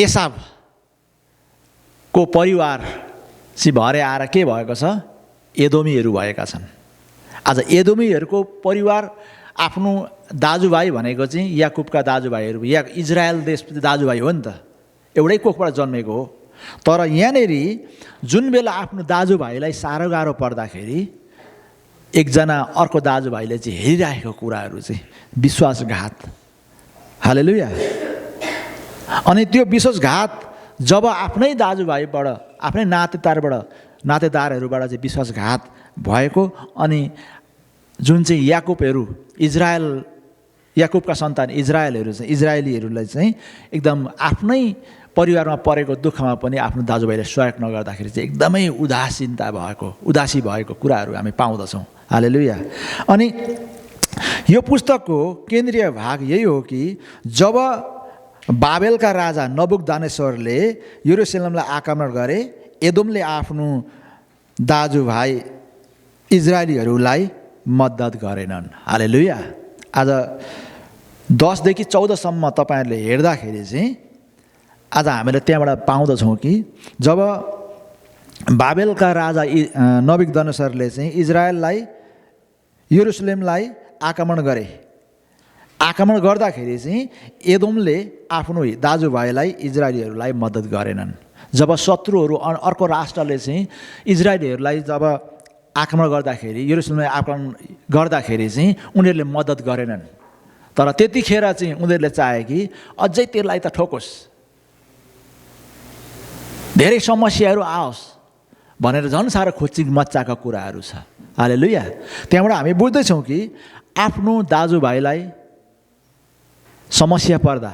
एसावको परिवार चाहिँ भरे आएर के भएको छ, एदोमीहरू भएका छन्। आज एदोमीहरूको परिवार आफ्नो दाजुभाइ भनेको चाहिँ याकुबका दाजुभाइहरू, इजरायल देश दाजुभाइ हो नि त, एउटै कोखबाट जन्मेको हो। तर यहाँनेरि जुन बेला आफ्नो दाजुभाइलाई साह्रो गाह्रो पर्दाखेरि एकजना अर्को दाजुभाइले चाहिँ हेरिरहेको कुराहरू चाहिँ विश्वासघात। हालेलुया। अनि त्यो विश्वासघात जब आफ्नै दाजुभाइबाट, आफ्नै नातेदारहरूबाट चाहिँ विश्वासघात भएको, अनि जुन चाहिँ याकुबका सन्तान इजरायलीहरूलाई चाहिँ एकदम आफ्नै परिवारमा परेको दुःखमा पनि आफ्नो दाजुभाइले सहयोग नगर्दाखेरि चाहिँ एकदमै उदासी भएको कुराहरू हामी पाउँदछौँ। हालेलुया। अनि यो पुस्तकको केन्द्रीय भाग यही हो कि जब बाबेलका राजा नबुकदनेस्सरले यरुशलेमलाई आक्रमण गरे, एदोमले आफ्नो दाजुभाइ इजरायलीहरूलाई मद्दत गरेनन्। हालेलुया। आज 10 देखि 14 सम्म तपाईहरुले हेर्दाखेरि चाहिँ आज हामीले त्यहाँबाट पाउँदछौँ कि जब बाबेलका राजा नबुकदनेस्सरले चाहिँ यरुशलेमलाई आक्रमण गर्दाखेरि चाहिँ एदोमले आफ्नो दाजुभाइलाई इजरायलीहरूलाई मद्दत गरेनन्। जब शत्रुहरू अर्को राष्ट्रले चाहिँ इजरायलीहरूलाई जब आक्रमण गर्दाखेरि, यरुशलेमलाई आक्रमण गर्दाखेरि चाहिँ उनीहरूले मद्दत गरेनन्। तर त्यतिखेर चाहिँ उनीहरूले चाहे कि अझै त्यसलाई त ठोकोस्, धेरै समस्याहरू आओस् भनेर झन् साह्रो खोचिङ मच्चाका कुराहरू छ। हालेलुया। त्यहाँबाट हामी बुझ्दैछौँ कि आफ्नो दाजुभाइलाई समस्या पर्दा,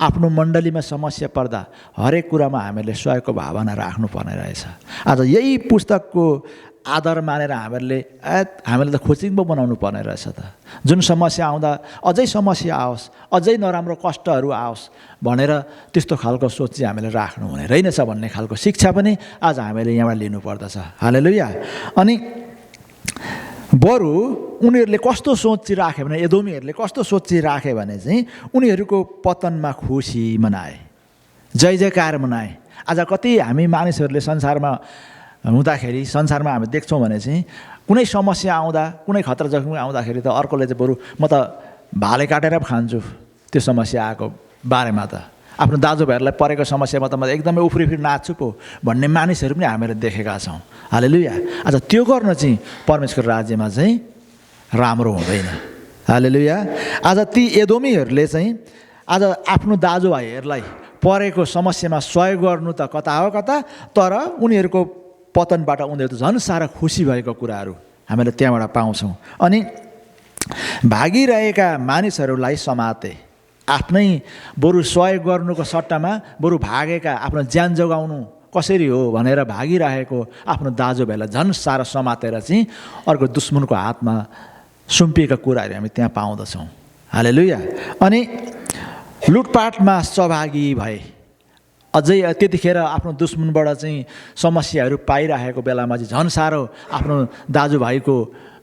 आफ्नो मण्डलीमा समस्या पर्दा हरेक कुरामा हामीले सहयोगको भावना राख्नुपर्ने रहेछ। आज यही पुस्तकको आधार मानेर हामीले त खोचिङ पो बनाउनु पर्ने रहेछ त। जुन समस्या आउँदा अझै समस्या आओस्, अझै नराम्रो कष्टहरू आओस् भनेर त्यस्तो खालको सोच चाहिँ हामीले राख्नु हुने रहेनछ भन्ने खालको शिक्षा पनि आज हामीले यहाँबाट लिनुपर्दछ। हालेलुया। अनि बरु उनीहरूले कस्तो सोच चाहिँ राखे भने, एदोमीहरूले कस्तो सोच चाहिँ राखे भने चाहिँ उनीहरूको पतनमा खुसी मनाए, जय जयकार मनाए। आज कति हामी मानिसहरूले संसारमा हामी देख्छौँ भने चाहिँ कुनै समस्या आउँदा, कुनै खतरा जोखिम आउँदाखेरि त अर्कोले चाहिँ बरु म त भाले काटेर पो खान्छु त्यो समस्या आएको बारेमा, त आफ्नो दाजुभाइहरूलाई परेको समस्यामा त म एकदमै उफ्री नाच्छु पो भन्ने मानिसहरू पनि हामीले देखेका छौँ। हालेलुया। आज त्यो गर्न चाहिँ परमेश्वर राज्यमा चाहिँ राम्रो हुँदैन। हालेलुया। आज ती एदोमीहरूले चाहिँ आज आफ्नो दाजुभाइहरूलाई परेको समस्यामा सहयोग गर्नु त कता हो कता, तर उनीहरूको पतनबाट उनीहरू त झन् साह्रो खुसी भएको कुराहरू हामीले त्यहाँबाट पाउँछौँ। अनि भागिरहेका मानिसहरूलाई समाते, आफ्नै बरु सहयोग गर्नुको सट्टामा बरु भागेका, आफ्नो ज्यान जोगाउनु कसरी हो भनेर भागिरहेको आफ्नो दाजुभाइलाई झन् साह्रो समातेर चाहिँ अर्को दुश्मनको हातमा सुम्पिएका कुराहरू हामी त्यहाँ पाउँदछौँ। हालेलुया। अनि लुटपाटमा सहभागी भए, अझै त्यतिखेर आफ्नो दुश्मनबाट चाहिँ समस्याहरू पाइरहेको बेलामा चाहिँ झन् साह्रो आफ्नो दाजुभाइको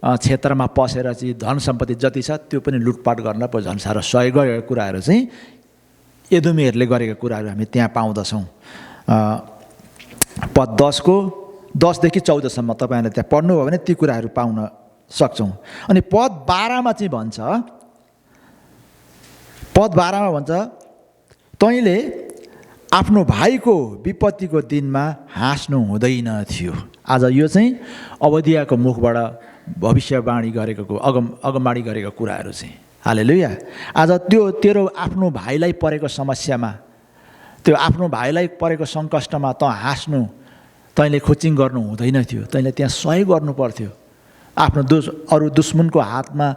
क्षेत्रमा पसेर चाहिँ धन सम्पत्ति जति छ त्यो पनि लुटपाट गर्न पो झन् साह्रो सहयोग गरेको कुराहरू चाहिँ एदोमीहरूले गरेका कुराहरू हामी त्यहाँ पाउँदछौँ। पद 10को 10देखि 14सम्म तपाईँहरूले त्यहाँ पढ्नुभयो भने ती कुराहरू पाउन सक्छौँ। अनि पद 12मा चाहिँ भन्छ, पद 12मा भन्छ, तैँले आफ्नो भाइको विपत्तिको दिनमा हाँस्नु हुँदैन थियो। आज यो चाहिँ अबदियाको मुखबाट भविष्यवाणी गरेको अगमवाणी गरेको कुराहरू चाहिँ। हालेलुया। आज त्यो तेरो आफ्नो भाइलाई परेको समस्यामा, त्यो आफ्नो भाइलाई परेको सङ्कष्टमा त हाँस्नु, तैँले खोचिङ गर्नु हुँदैन थियो। तैँले त्यहाँ सहयोग गर्नु पर्थ्यो। आफ्नो अरू दुश्मनको हातमा,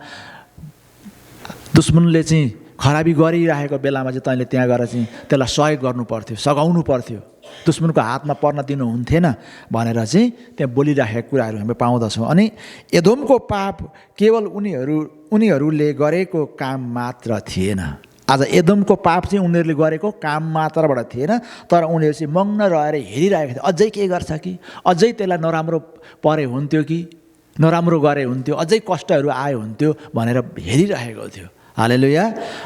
दुश्मनले चाहिँ खराबी गरिरहेको बेलामा चाहिँ तैँले त्यहाँ गएर चाहिँ त्यसलाई सहयोग गर्नु पर्थ्यो, सघाउनु पर्थ्यो। दुश्मनको हातमा पर्न दिनुहुन्थेन भनेर चाहिँ त्यहाँ बोलिरहेको कुराहरू हामी पाउँदछौँ। अनि एदोमको पाप केवल उनीहरूले गरेको काम मात्र थिएन। आज एदोमको पाप चाहिँ उनीहरूले गरेको काम मात्रबाट थिएन, तर उनीहरू चाहिँ मग्न रहेर हेरिरहेको थियो। अझै के गर्छ कि, अझै त्यसलाई नराम्रो परे हुन्थ्यो कि, नराम्रो गरे हुन्थ्यो, अझै कष्टहरू आयो हुन्थ्यो भनेर हेरिरहेको थियो। हालेलुया।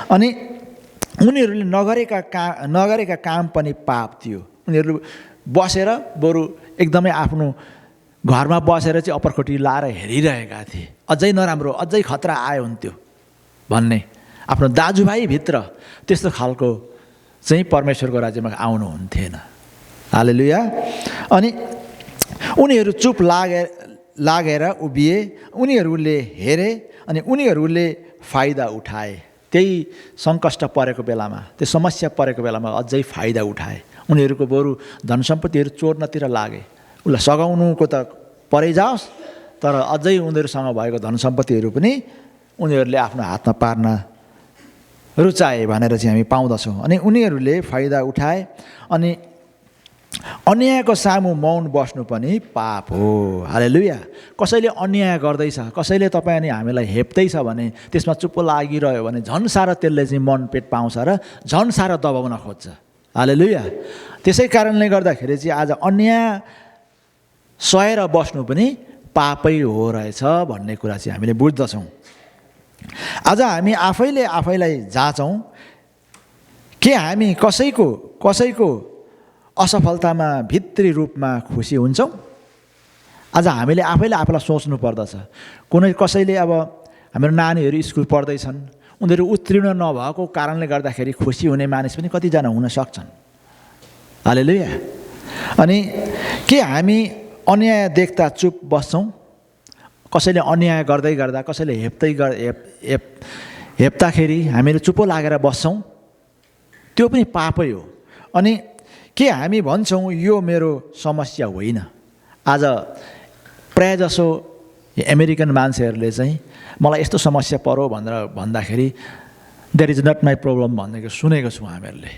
अनि उनीहरूले नगरेका काम पनि पाप थियो। उनीहरू बसेर बरु एकदमै आफ्नो घरमा बसेर चाहिँ अप्परखोटी लाएर हेरिरहेका थिए, अझै नराम्रो, अझै खतरा आयो हुन्थ्यो भन्ने। आफ्नो दाजुभाइभित्र त्यस्तो खालको चाहिँ परमेश्वरको राज्यमा आउनुहुन्थेन। हालेलुया। अनि उनीहरू चुप लागेर उभिए, उनीहरूले हेरे अनि उनीहरूले फाइदा उठाए। त्यही सङ्कष्ट परेको बेलामा, त्यो समस्या परेको बेलामा अझै फाइदा उठाए। उनीहरूको बरु धन सम्पत्तिहरू चोर्नतिर लागे। उसलाई सघाउनुको त परै जाओस्, तर अझै उनीहरूसँग भएको धन सम्पत्तिहरू पनि उनीहरूले आफ्नो हातमा पार्न रुचाए भनेर चाहिँ हामी पाउँदछौँ। अनि उनीहरूले फाइदा उठाए। अनि अन्यायको सामु मौन बस्नु पनि पाप हो। हालेलुया। कसैले अन्याय गर्दैछ, कसैले तपाईँ अनि हामीलाई हेप्दैछ भने त्यसमा चुप्प लागिरह्यो भने झन् साह्रो त्यसले चाहिँ मन पेट पाउँछ र झन् साह्रो दबाउन खोज्छ। हालेलुया। त्यसै कारणले गर्दाखेरि चाहिँ आज अन्याय सहेर बस्नु पनि पापै हो रहेछ भन्ने कुरा चाहिँ हामीले बुझ्दछौँ। आज हामी आफैलाई जाँचौँ, के हामी कसैको असफलतामा भित्री रूपमा खुसी हुन्छौँ? आज हामीले आफैलाई सोच्नु पर्दछ। कसैले अब हाम्रो नानीहरू स्कुल पढ्दैछन्, उनीहरू उत्तीर्ण नभएको कारणले गर्दाखेरि खुसी हुने मानिस पनि कतिजना हुन सक्छन्। हालेलुया। अनि के हामी अन्याय देख्दा चुप बस्छौँ? कसैले अन्याय गर्दै गर्दा, कसैले हेप्दाखेरि हामीले चुप्पो लागेर बस्छौँ? त्यो पनि पापै हो। अनि के हामी भन्छौँ यो मेरो समस्या होइन? आज प्रायःजसो अमेरिकन मान्छेहरूले चाहिँ मलाई यस्तो समस्या पर्यो भनेर भन्दाखेरि that is not my problem भनेको सुनेको छौँ हामीहरूले।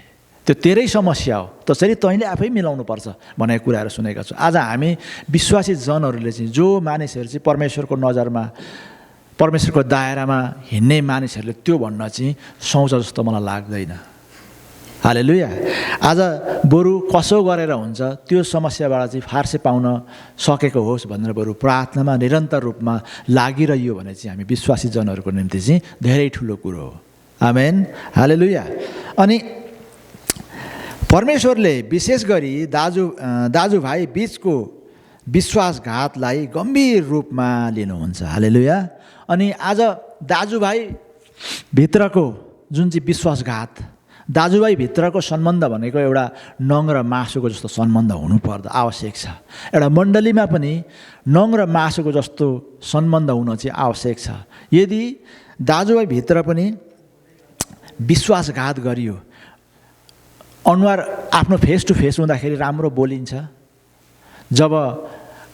त्यो तेरै समस्या हो, त्यसरी तैँले आफै मिलाउनुपर्छ भनेको कुराहरू सुनेका छौँ। आज हामी विश्वासी जनहरूले चाहिँ, जो मानिसहरू चाहिँ परमेश्वरको नजरमा, परमेश्वरको दायरामा हिँड्ने मानिसहरूले त्यो भन्न चाहिँ सुहाउँछ जस्तो मलाई लाग्दैन। हालेलुया। आज बरु कसो गरेर हुन्छ त्यो समस्याबाट चाहिँ फार्से पाउन सकेको होस् भनेर बरु प्रार्थनामा निरन्तर रूपमा लागिरह्यो भने चाहिँ हामी विश्वासी जनहरूको निम्ति चाहिँ धेरै ठुलो कुरो हो। आमेन। हालेलुया। अनि परमेश्वरले विशेष गरी दाजुभाइ बिचको विश्वासघातलाई गम्भीर रूपमा लिनुहुन्छ। हालेलुया। अनि आज दाजुभाइ भित्रको जुन चाहिँ विश्वासघात, दाजुभाइ भित्रको सम्बन्ध भनेको एउटा नङ र मासुको जस्तो सम्बन्ध हुनुपर्दा आवश्यक छ। एउटा मण्डलीमा पनि नङ र मासुको जस्तो सम्बन्ध हुन चाहिँ आवश्यक छ। यदि दाजुभाइ भित्र पनि विश्वासघात गरियो, अनुहार आफ्नो फेस टु फेस हुँदाखेरि राम्रो बोलिन्छ, जब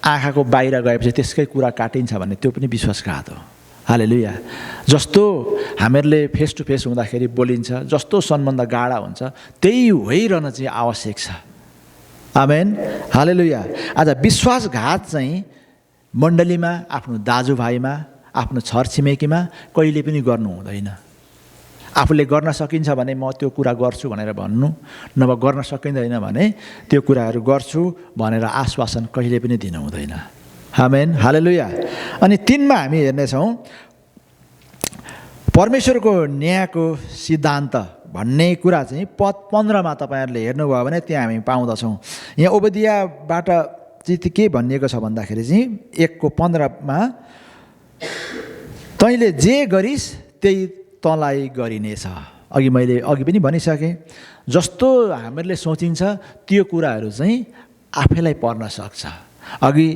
आँखाको बाहिर गएपछि त्यसकै कुरा काटिन्छ भने त्यो पनि विश्वासघात हो। हालेलुया। जस्तो हामीहरूले फेस टु फेस हुँदाखेरि बोलिन्छ, जस्तो सम्बन्ध गाढा हुन्छ, त्यही होइरहन चाहिँ आवश्यक छ। आमेन। हालेलुया। आज विश्वासघात चाहिँ मण्डलीमा, आफ्नो दाजुभाइमा, आफ्नो छरछिमेकीमा कहिले पनि गर्नु हुँदैन। आफूले गर्न सकिन्छ भने म त्यो कुरा गर्छु भनेर भन्नु, नभए गर्न सकिँदैन भने त्यो कुराहरू गर्छु भनेर आश्वासन कहिले पनि दिनु हुँदैन। आमेन। हालेलुया। अनि 3मा हामी हेर्नेछौँ परमेश्वरको न्यायको सिद्धान्त भन्ने कुरा चाहिँ पद 15मा तपाईँहरूले हेर्नुभयो भने त्यहाँ हामी पाउँदछौँ। यहाँ ओबदियाबाट चाहिँ के भनिएको छ भन्दाखेरि चाहिँ 1:15मा तैँले जे गरिस् त्यही तँलाई गरिनेछ। मैले अघि पनि भनिसकेँ, जस्तो हामीहरूले सोचिन्छ त्यो कुराहरू चाहिँ आफैलाई पर्न सक्छ। अघि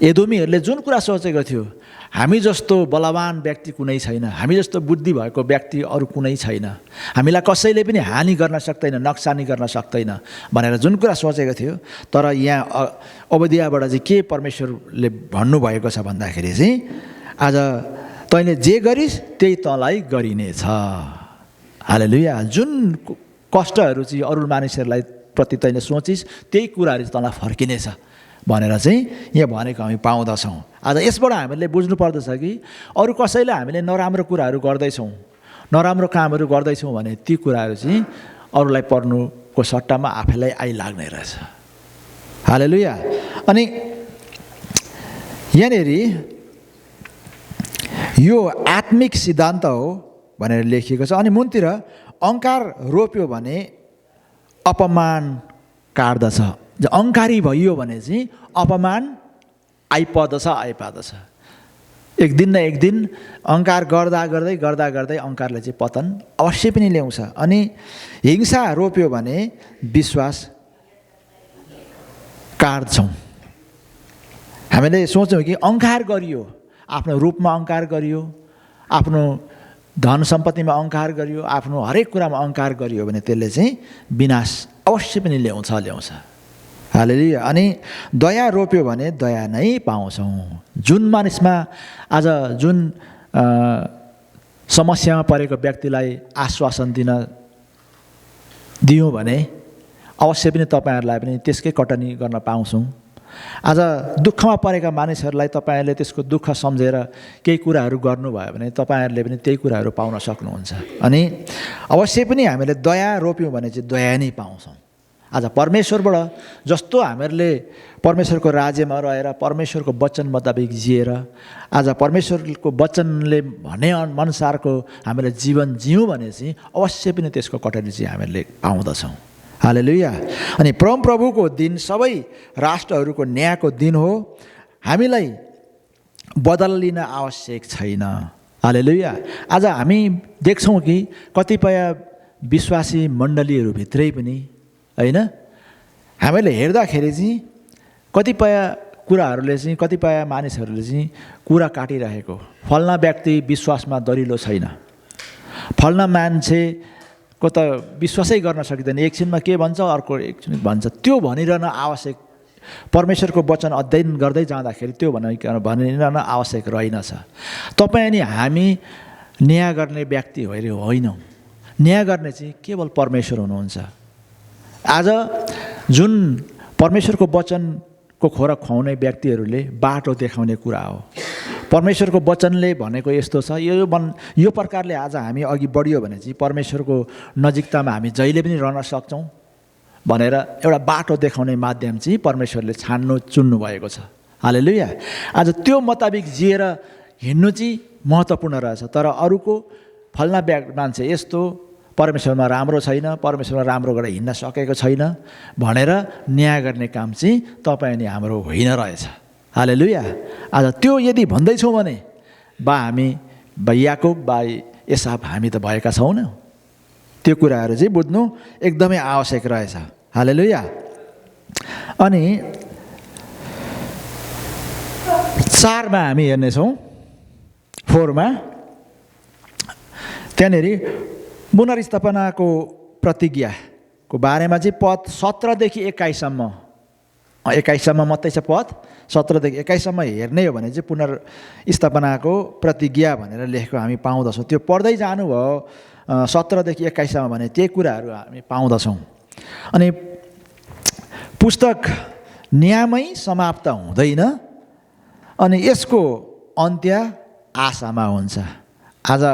एदोमीहरूले जुन कुरा सोचेको थियो, हामी जस्तो बलवान व्यक्ति कुनै छैन, हामी जस्तो बुद्धि भएको व्यक्ति अरू कुनै छैन, हामीलाई कसैले पनि हानि गर्न सक्दैन, नक्सानी गर्न सक्दैन भनेर जुन कुरा सोचेको थियो, तर यहाँ ओबदियाबाट चाहिँ के परमेश्वरले भन्नुभएको छ भन्दाखेरि चाहिँ आज तैँले जे गरिस् त्यही तँलाई गरिनेछ। हालेलुया। जुन कष्टहरू चाहिँ अरू मानिसहरूलाई प्रति तैँले सोचिस् त्यही कुराहरू चाहिँ तँलाई फर्किनेछ भनेर चाहिँ यहाँ भनेको हामी पाउँदछौँ। आज यसबाट हामीले बुझ्नु पर्दछ कि अरू कसैलाई हामीले नराम्रो कुराहरू गर्दैछौँ, नराम्रो कामहरू गर्दैछौँ भने ती कुराहरू चाहिँ अरूलाई पर्नुको सट्टामा आफैलाई आइलाग्ने रहेछ। हालेलुया। अनि यहाँनिर यो आत्मिक सिद्धान्त हो भनेर लेखिएको छ। अनि मुनतिर अहङ्कार रोप्यो भने अपमान काट्दछ। अहङ्कारी भइयो भने चाहिँ अपमान आइपर्दछ। एक दिन न एक दिन अहङ्कार गर्दा गर्दै अहङ्कारले चाहिँ पतन अवश्य पनि ल्याउँछ। अनि हिंसा रोप्यो भने विश्वास काट्छौँ। हामीले सोच्छौँ कि अहङ्कार गरियो, आफ्नो रूपमा अहङ्कार गरियो, आफ्नो धन सम्पत्तिमा अहङ्कार गरियो, आफ्नो हरेक कुरामा अहङ्कार गरियो भने त्यसले चाहिँ विनाश अवश्य पनि ल्याउँछ। हालेलुया। अनि दया रोप्यो भने दया नै पाउँछौँ। जुन मानिसमा आज जुन समस्यामा परेको व्यक्तिलाई आश्वासन दियौँ भने अवश्य पनि तपाईँहरूलाई पनि त्यसकै कटनी गर्न पाउँछौँ। आज दुःखमा परेका मानिसहरूलाई तपाईँहरूले त्यसको दुःख सम्झेर केही कुराहरू गर्नुभयो भने तपाईँहरूले पनि त्यही कुराहरू पाउन सक्नुहुन्छ। अनि अवश्य पनि हामीले दया रोप्यौँ भने चाहिँ दया नै पाउँछौँ। आज परमेश्वरबाट जस्तो हामीहरूले परमेश्वरको राज्यमा रहेर परमेश्वरको वचन मुताबिक जिएर आज परमेश्वरको वचनले भने अनुसारको हामीले जीवन जियौँ भने चाहिँ अवश्य पनि त्यसको कटनी चाहिँ हामीले पाउँदछौँ। हालेलुया। अनि परमप्रभुको दिन सबै राष्ट्रहरूको न्यायको दिन हो, हामीलाई बदला लिन आवश्यक छैन। हालेलुया। आज हामी देख्छौँ कि कतिपय विश्वासी मण्डलीहरूभित्रै पनि होइन, हामीले हेर्दाखेरि चाहिँ कतिपय कुराहरूले चाहिँ कतिपय मानिसहरूले चाहिँ कुरा काटिरहेको, फल्ना व्यक्ति विश्वासमा दरिलो छैन, फल्ना मान्छेको त विश्वासै गर्न सकिँदैन, एकछिनमा के भन्छ अर्को एकछिन भन्छ, त्यो भनिरहन आवश्यक परमेश्वरको वचन अध्ययन गर्दै जाँदाखेरि त्यो भनिरहन आवश्यक रहेनछ। तपाईँ अनि हामी न्याय गर्ने व्यक्ति होइनौँ, न्याय गर्ने चाहिँ केवल परमेश्वर हुनुहुन्छ। आज जुन परमेश्वरको वचनको खोरा खुवाउने व्यक्तिहरूले बाटो देखाउने कुरा हो। परमेश्वरको वचनले भनेको यस्तो छ, यो प्रकारले आज हामी अघि बढियो भने चाहिँ परमेश्वरको नजिकतामा हामी जहिले पनि रहन सक्छौँ भनेर एउटा बाटो देखाउने माध्यम चाहिँ परमेश्वरले चुन्नु भएको छ। हालेलुया। आज त्यो मुताबिक जिएर हिँड्नु चाहिँ महत्त्वपूर्ण रहेछ। तर अरूको फल्ना मान्छे यस्तो परमेश्वरमा राम्रो छैन, परमेश्वरमा राम्रो गरेर हिँड्न सकेको छैन भनेर न्याय गर्ने काम चाहिँ तपाईँ अनि हाम्रो होइन रहेछ। हालेलुया। आज त्यो यदि भन्दैछौँ भने हामी याकोब एसाव हामी त भएका छैनौँ। त्यो कुराहरू चाहिँ बुझ्नु एकदमै आवश्यक रहेछ। हालेलुया। अनि 4मा हामी हेर्नेछौँ, 4मा त्यहाँनिर पुनर्स्थापनाको प्रतिज्ञाको बारेमा चाहिँ पद 17देखि 21सम्म मात्रै छ। पद 17देखि 21सम्म हेर्ने हो भने चाहिँ पुनर्स्थापनाको प्रतिज्ञा भनेर लेखेको हामी पाउँदछौँ। त्यो पढ्दै जानुभयो 17देखि 21सम्म भने त्यही कुराहरू हामी पाउँदछौँ। अनि पुस्तक न्यायमै समाप्त हुँदैन अनि यसको अन्त्य आशामा हुन्छ। आज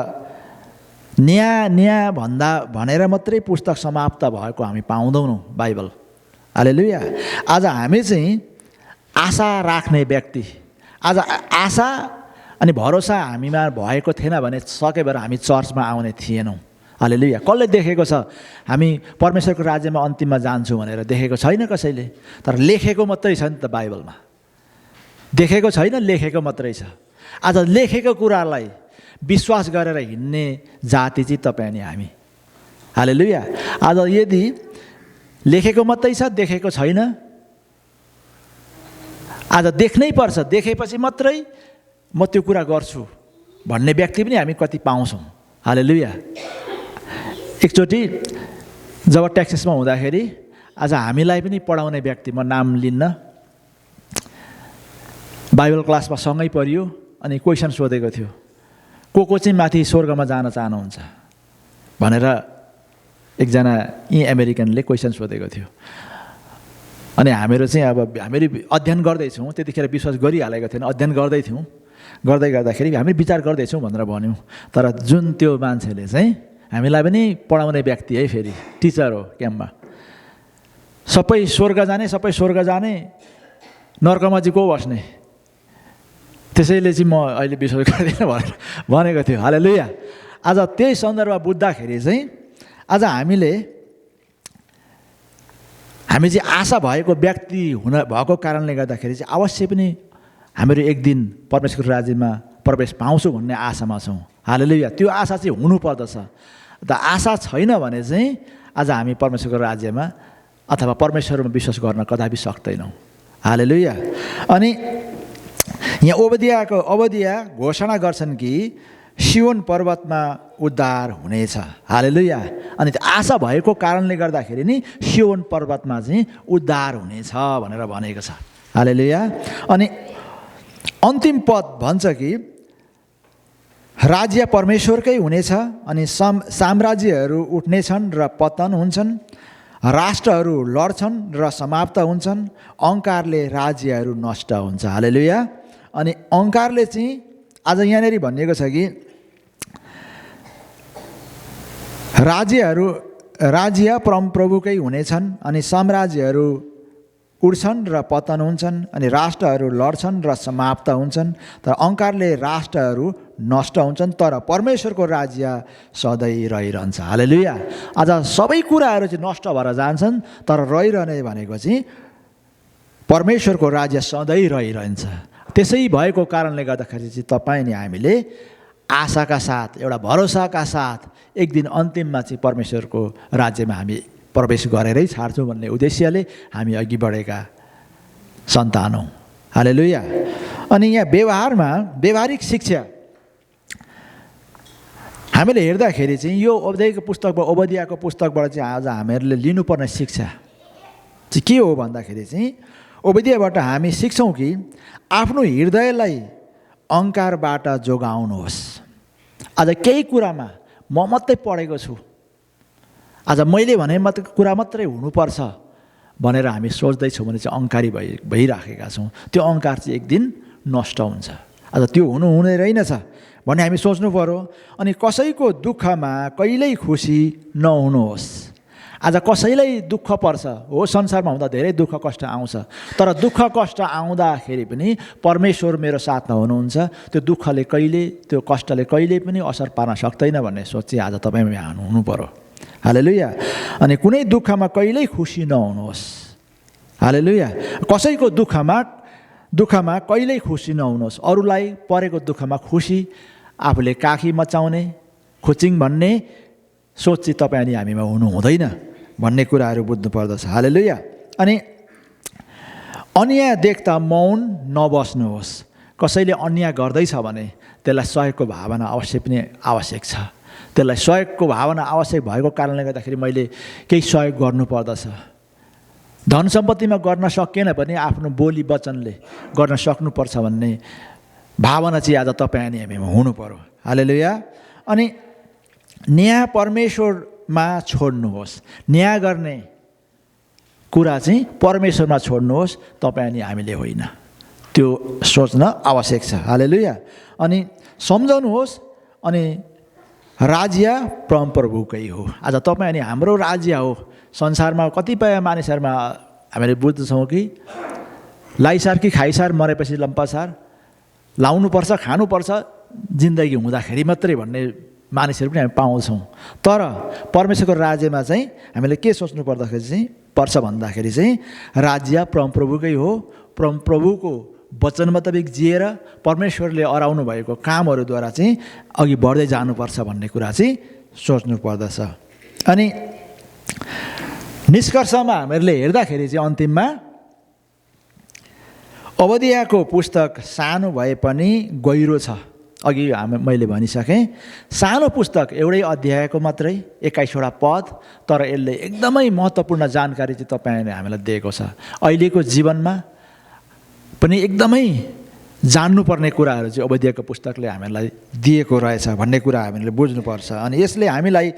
न्याय भनेर मात्रै पुस्तक समाप्त भएको हामी पाउँदैनौँ बाइबल। हालेलुया। आज हामी चाहिँ आशा राख्ने व्यक्ति, आज आशा अनि भरोसा हामीमा भएको थिएन भने सकेभर हामी चर्चमा आउने थिएनौँ। हालेलुया। कसले देखेको छ हामी परमेश्वरको राज्यमा अन्तिममा जान्छौँ भनेर? देखेको छैन कसैले, तर लेखेको मात्रै छ नि त बाइबलमा। देखेको छैन, लेखेको मात्रै छ। आज लेखेको कुरालाई विश्वास गरेर हिँड्ने जाति चाहिँ तपाईँ अनि हामी। हालेलुया। आज यदि लेखेको मात्रै छ, देखेको छैन, आज देख्नै पर्छ, देखेपछि मात्रै म त्यो कुरा गर्छु भन्ने व्यक्ति पनि हामी कति पाउँछौँ। हालेलुया। एकचोटि जब टेक्सासमा हुँदाखेरि आज हामीलाई पनि पढाउने व्यक्ति, म नाम लिन्न, बाइबल क्लासमा सँगै पढियो अनि क्वेसन सोधेको थियो, को चाहिँ माथि स्वर्गमा जान चाहनुहुन्छ भनेर एकजना यी अमेरिकनले क्वेसन सोधेको थियो। अनि हामीहरू चाहिँ अब हामीहरू अध्ययन गर्दैछौँ, त्यतिखेर विश्वास गरिहालेको थिएन, अध्ययन गर्दैथ्यौँ। गर्दै गर्दाखेरि हामी विचार गर्दैछौँ भनेर भन्यौँ। तर जुन त्यो मान्छेले चाहिँ हामीलाई पनि पढाउने व्यक्ति है, फेरि टिचर हो क्याम्पमा, सबै स्वर्ग जाने, नर्कमा चाहिँ को बस्ने, त्यसैले चाहिँ म अहिले विश्वास गर्दिनँ भनेर भनेको थियो। हालेलुया। आज त्यही सन्दर्भमा बुझ्दाखेरि चाहिँ आज हामी चाहिँ आशा भएको व्यक्ति भएको कारणले गर्दाखेरि चाहिँ अवश्य पनि हामीहरू एक दिन परमेश्वरको राज्यमा प्रवेश पाउँछौँ भन्ने आशामा छौँ। हालेलुया। त्यो आशा चाहिँ हुनुपर्दछ। त आशा छैन भने चाहिँ आज हामी परमेश्वरको राज्यमा अथवा परमेश्वरमा विश्वास गर्न कदापि सक्दैनौँ। हालेलुया। अनि यहाँ ओबदिया घोषणा गर्छन् कि सियोन पर्वतमा उद्धार हुनेछ। हालेलुया। अनि त्यो आशा भएको कारणले गर्दाखेरि नि सियोन पर्वतमा चाहिँ उद्धार हुनेछ भनेर भनेको छ। हालेलुया। अनि अन्तिम पद भन्छ कि राज्य परमेश्वरकै हुनेछ अनि साम्राज्यहरू उठ्नेछन् र पतन हुन्छन्, राष्ट्रहरू लड्छन् र समाप्त हुन्छन्, अहङ्कारले राज्यहरू नष्ट हुन्छ। हालेलुया। अनि अहङ्कारले चाहिँ आज यहाँनिर भनिएको छ कि राज्य परमप्रभुकै हुनेछन् अनि साम्राज्यहरू उड्छन् र पतन हुन्छन् अनि राष्ट्रहरू लड्छन् र समाप्त हुन्छन्, तर अहङ्कारले राष्ट्रहरू नष्ट हुन्छन्, तर परमेश्वरको राज्य सधैँ रहिरहन्छ। हालेलुया। आज सबै कुराहरू चाहिँ नष्ट भएर जान्छन्, तर रहिरहने भनेको चाहिँ परमेश्वरको राज्य सधैँ रहिरहन्छ। त्यसै भएको कारणले गर्दाखेरि चाहिँ तपाईँ अनि हामीले आशाका साथ, एउटा भरोसाका साथ एक दिन अन्तिममा चाहिँ परमेश्वरको राज्यमा हामी प्रवेश गरेरै छाड्छौँ भन्ने उद्देश्यले हामी अघि बढेका सन्तान हौँ। हालेलुया। अनि यहाँ व्यवहारिक शिक्षा हामीले हेर्दाखेरि चाहिँ यो ओबदियाको पुस्तकबाट चाहिँ आज हामीहरूले लिनुपर्ने शिक्षा चाहिँ के हो भन्दाखेरि चाहिँ ओबदियाबाट हामी सिक्छौँ कि आफ्नो हृदयलाई अहङ्कारबाट जोगाउनुहोस्। आज केही कुरामा म मात्रै पढेको छु, आज मैले भने कुरा मात्रै हुनुपर्छ भनेर हामी सोच्दैछौँ भने चाहिँ अहङ्कारी भइराखेका छौँ। त्यो अहङ्कार चाहिँ एक दिन नष्ट हुन्छ। आज त्यो हुने रहेनछ भन्ने हामी सोच्नु पर्यो। अनि कसैको दुःखमा कहिल्यै खुसी नहुनुहोस्। आज कसैलाई दुःख पर्छ, हो संसारमा हुँदा धेरै दुःख कष्ट आउँछ, तर दुःख कष्ट आउँदाखेरि पनि परमेश्वर मेरो साथमा हुनुहुन्छ, त्यो दुःखले त्यो कष्टले कहिले पनि असर पार्न सक्दैन भन्ने सोच चाहिँ आज तपाईँ हुनु पर्यो। हालेलुया। अनि कुनै दुःखमा कहिल्यै खुसी नहुनुहोस्। हालेलुया। कसैको दुःखमा कहिल्यै खुसी नहुनुहोस्। अरूलाई परेको दुःखमा खुसी, आफूले काखी मचाउने, खुचिङ भन्ने सोच चाहिँ तपाईँ अनि हामीमा हुनु हुँदैन भन्ने कुराहरू बुझ्नु पर्दछ। हालेलुया। अनि अन्याय देख्दा मौन नबस्नुहोस्। कसैले अन्याय गर्दैछ भने त्यसलाई सहयोगको भावना अवश्य पनि आवश्यक छ। त्यसलाई सहयोगको भावना आवश्यक भएको कारणले गर्दाखेरि मैले केही सहयोग गर्नुपर्दछ। धन सम्पत्तिमा गर्न सकिएन भने आफ्नो बोली वचनले गर्न सक्नुपर्छ भन्ने भावना चाहिँ आज तपाईँ अनि हामीमा हुनु पर्यो। हालेलुया। अनि न्याय परमेश्वरमा छोड्नुहोस्। न्याय गर्ने कुरा चाहिँ परमेश्वरमा छोड्नुहोस्, तपाईँ अनि हामीले होइन। त्यो सोच्न आवश्यक छ। हालेलुया। अनि सम्झाउनुहोस्, अनि राज्य परमप्रभुकै हो। आज तपाईँ अनि हाम्रो राज्य हो। संसारमा कतिपय मानिसहरूमा हामीले बुझ्दछौँ कि लाइसार कि खाइसार, मरेपछि लम्पासार, लाउनुपर्छ खानुपर्छ जिन्दगी हुँदाखेरि मात्रै भन्ने मानिसहरू पनि हामी पाउँछौँ। तर परमेश्वरको राज्यमा चाहिँ हामीले के सोच्नु पर्छ भन्दाखेरि चाहिँ राज्य परमप्रभुकै हो। परमप्रभुको वचन मुताबिक जिएर परमेश्वरले अराउनु भएको कामहरूद्वारा चाहिँ अघि बढ्दै जानुपर्छ भन्ने कुरा चाहिँ सोच्नु पर्दछ। अनि निष्कर्षमा हामीहरूले हेर्दाखेरि चाहिँ अन्तिममा ओबद्याको पुस्तक सानो भए पनि गहिरो छ। अघि मैले भनिसकेँ, सानो पुस्तक एउटै अध्यायको मात्रै 21वटा पद, तर यसले एकदमै महत्त्वपूर्ण जानकारी चाहिँ तपाईँले हामीलाई दिएको छ। अहिलेको जीवनमा पनि एकदमै जान्नुपर्ने कुराहरू चाहिँ ओबद्याको पुस्तकले हामीलाई दिएको रहेछ भन्ने कुरा हामीले बुझ्नुपर्छ। अनि यसले हामीलाई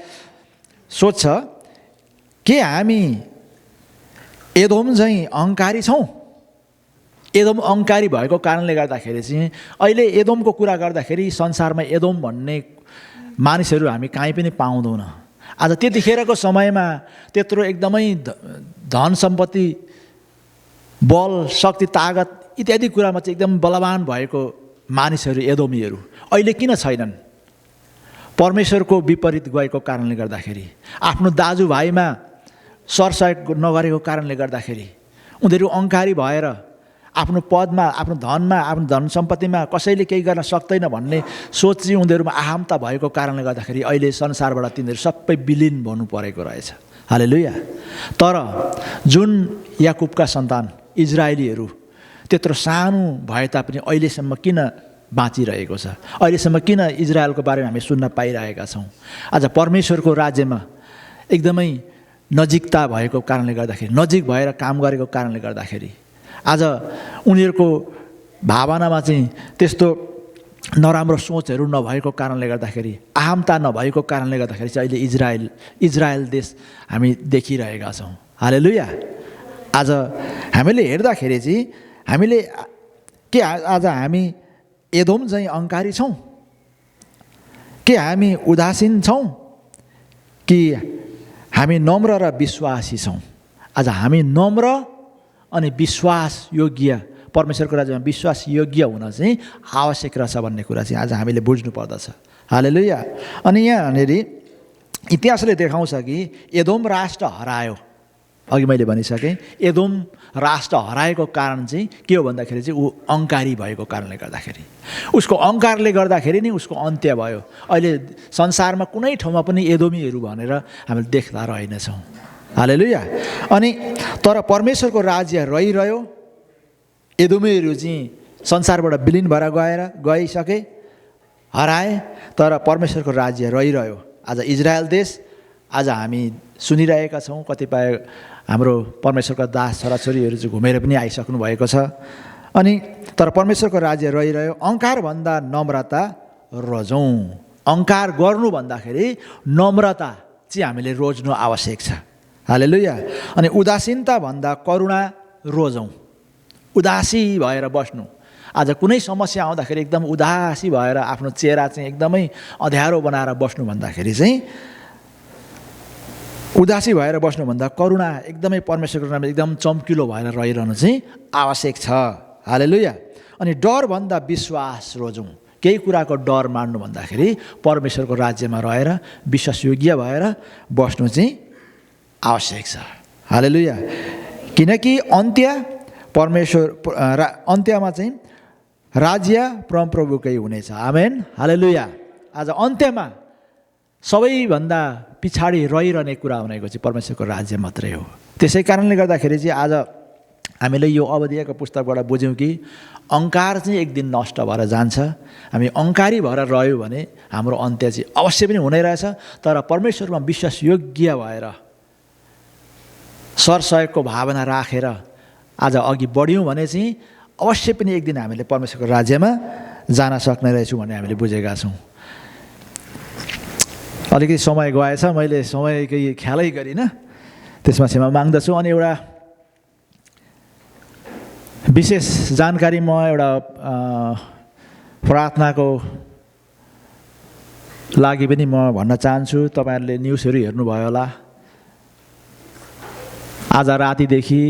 सोध्छ के हामी एदोम चाहिँ अहङ्कारी छौँ? एदोम अहङ्कारी भएको कारणले गर्दाखेरि चाहिँ अहिले एदोमको कुरा गर्दाखेरि संसारमा एदोम भन्ने मानिसहरू हामी कहीँ पनि पाउँदैनौँ। आज त्यतिखेरको समयमा त्यत्रो एकदमै धन सम्पत्ति, बल, शक्ति, तागत इत्यादि कुरामा चाहिँ एकदम बलवान भएको मानिसहरू एदोमीहरू अहिले किन छैनन्? परमेश्वरको विपरीत गएको कारणले गर्दाखेरि, आफ्नो दाजुभाइमा सरसहयोग नगरेको कारणले गर्दाखेरि, उनीहरू अहङ्कारी भएर आफ्नो पदमा, आफ्नो धनमा, आफ्नो धन सम्पत्तिमा कसैले केही गर्न सक्दैन भन्ने सोच चाहिँ उनीहरूमा अहमता भएको कारणले गर्दाखेरि अहिले संसारबाट तिनीहरू सबै विलीन हुनु परेको रहेछ। हालेलुया। तर जुन याकुबका सन्तान इजरायलीहरू त्यत्रो सानो भए तापनि अहिलेसम्म किन बाँचिरहेको छ? अहिलेसम्म किन इजरायलको बारेमा हामी सुन्न पाइरहेका छौँ? आज परमेश्वरको राज्यमा एकदमै नजिकता भएको कारणले गर्दाखेरि, नजिक भएर काम गरेको कारणले गर्दाखेरि, आज उनीहरूको भावनामा चाहिँ त्यस्तो नराम्रो सोचहरू नभएको कारणले गर्दाखेरि, अहमता नभएको कारणले गर्दाखेरि चाहिँ अहिले इजरायल देश हामी देखिरहेका छौँ। हालेलुया। आज हामीले हेर्दाखेरि चाहिँ हामीले के आज हामी एदोम चाहिँ अहङ्कारी छौँ? के हामी उदासीन छौँ? कि हामी नम्र र विश्वासी छौँ? आज हामी नम्र अनि विश्वास योग्य, परमेश्वरको राज्यमा विश्वास योग्य हुन चाहिँ आवश्यक रहेछ भन्ने कुरा चाहिँ आज हामीले बुझ्नु पर्दछ। हालेलुया। अनि यहाँनिर इतिहासले देखाउँछ कि एदोम राष्ट्र हरायो। अघि मैले भनिसकेँ, एदोम राष्ट्र हराएको कारण चाहिँ के हो भन्दाखेरि चाहिँ ऊ अहङ्कारी भएको कारणले गर्दाखेरि, उसको अहङ्कारले गर्दाखेरि नै उसको अन्त्य भयो। अहिले संसारमा कुनै ठाउँमा पनि एदोमीहरू भनेर हामीले देख्दा रहेनछौँ। हालेलुया। अनि तर परमेश्वरको राज्य रहिरह्यो। एदोमीहरू चाहिँ संसारबाट विलीन भएर गइसके, हराए, तर परमेश्वरको राज्य रहिरह्यो। आज इजरायल देश आज हामी सुनिरहेका छौँ। कतिपय हाम्रो परमेश्वरका दास छोराछोरीहरू चाहिँ घुमेर पनि आइसक्नु भएको छ। अनि तर परमेश्वरको राज्य रहिरह्यो। अहङ्कारभन्दा नम्रता रोजौँ। अहङ्कार गर्नु भन्दाखेरि नम्रता चाहिँ हामीले रोज्नु आवश्यक छ। हालेलुया। अनि उदासीनता भन्दा करुणा रोजौँ। उदासी भएर बस्नु, आज कुनै समस्या आउँदाखेरि एकदम उदासी भएर आफ्नो चेहरा चाहिँ एकदमै अँध्यारो बनाएर बस्नु भन्दाखेरि चाहिँ, उदासी भएर बस्नुभन्दा करुणा एकदमै परमेश्वरको नाममा एकदम चम्किलो भएर रहिरहनु चाहिँ आवश्यक छ। हालेलुया। अनि डरभन्दा विश्वास रोजौँ। केही कुराको डर मान्नु भन्दाखेरि परमेश्वरको राज्यमा रहेर विश्वासयोग्य भएर बस्नु चाहिँ आवश्यक छ। हालेलुया। किनकि अन्त्यमा चाहिँ राज्य परमप्रभुकै हुनेछ। आमेन। हालेलुया। आज अन्त्यमा सबैभन्दा पछाडि रहिरहने कुरा भनेको चाहिँ परमेश्वरको राज्य मात्रै हो। त्यसै कारणले गर्दाखेरि चाहिँ आज हामीले यो ओबद्याको पुस्तकबाट बुझ्यौँ कि अहङ्कार चाहिँ एक दिन नष्ट भएर जान्छ। हामी अहङ्कारी भएर रह्यो भने हाम्रो अन्त्य चाहिँ अवश्य पनि हुनै रहेछ। तर परमेश्वरमा विश्वासयोग्य भएर सरसहयोगको भावना राखेर आज अघि बढ्यौँ भने चाहिँ अवश्य पनि एक दिन हामीले परमेश्वरको राज्यमा जान सक्ने रहेछौँ भन्ने हामीले बुझेका छौँ। अलिकति समय गएछ, मैले समयकै ख्यालै गरिनँ, त्यसमा क्षमा माग्दछु। अनि एउटा विशेष जानकारी म एउटा प्रार्थनाको लागि पनि म भन्न चाहन्छु। तपाईँहरूले न्युजहरू हेर्नुभयो होला, आज रातिदेखि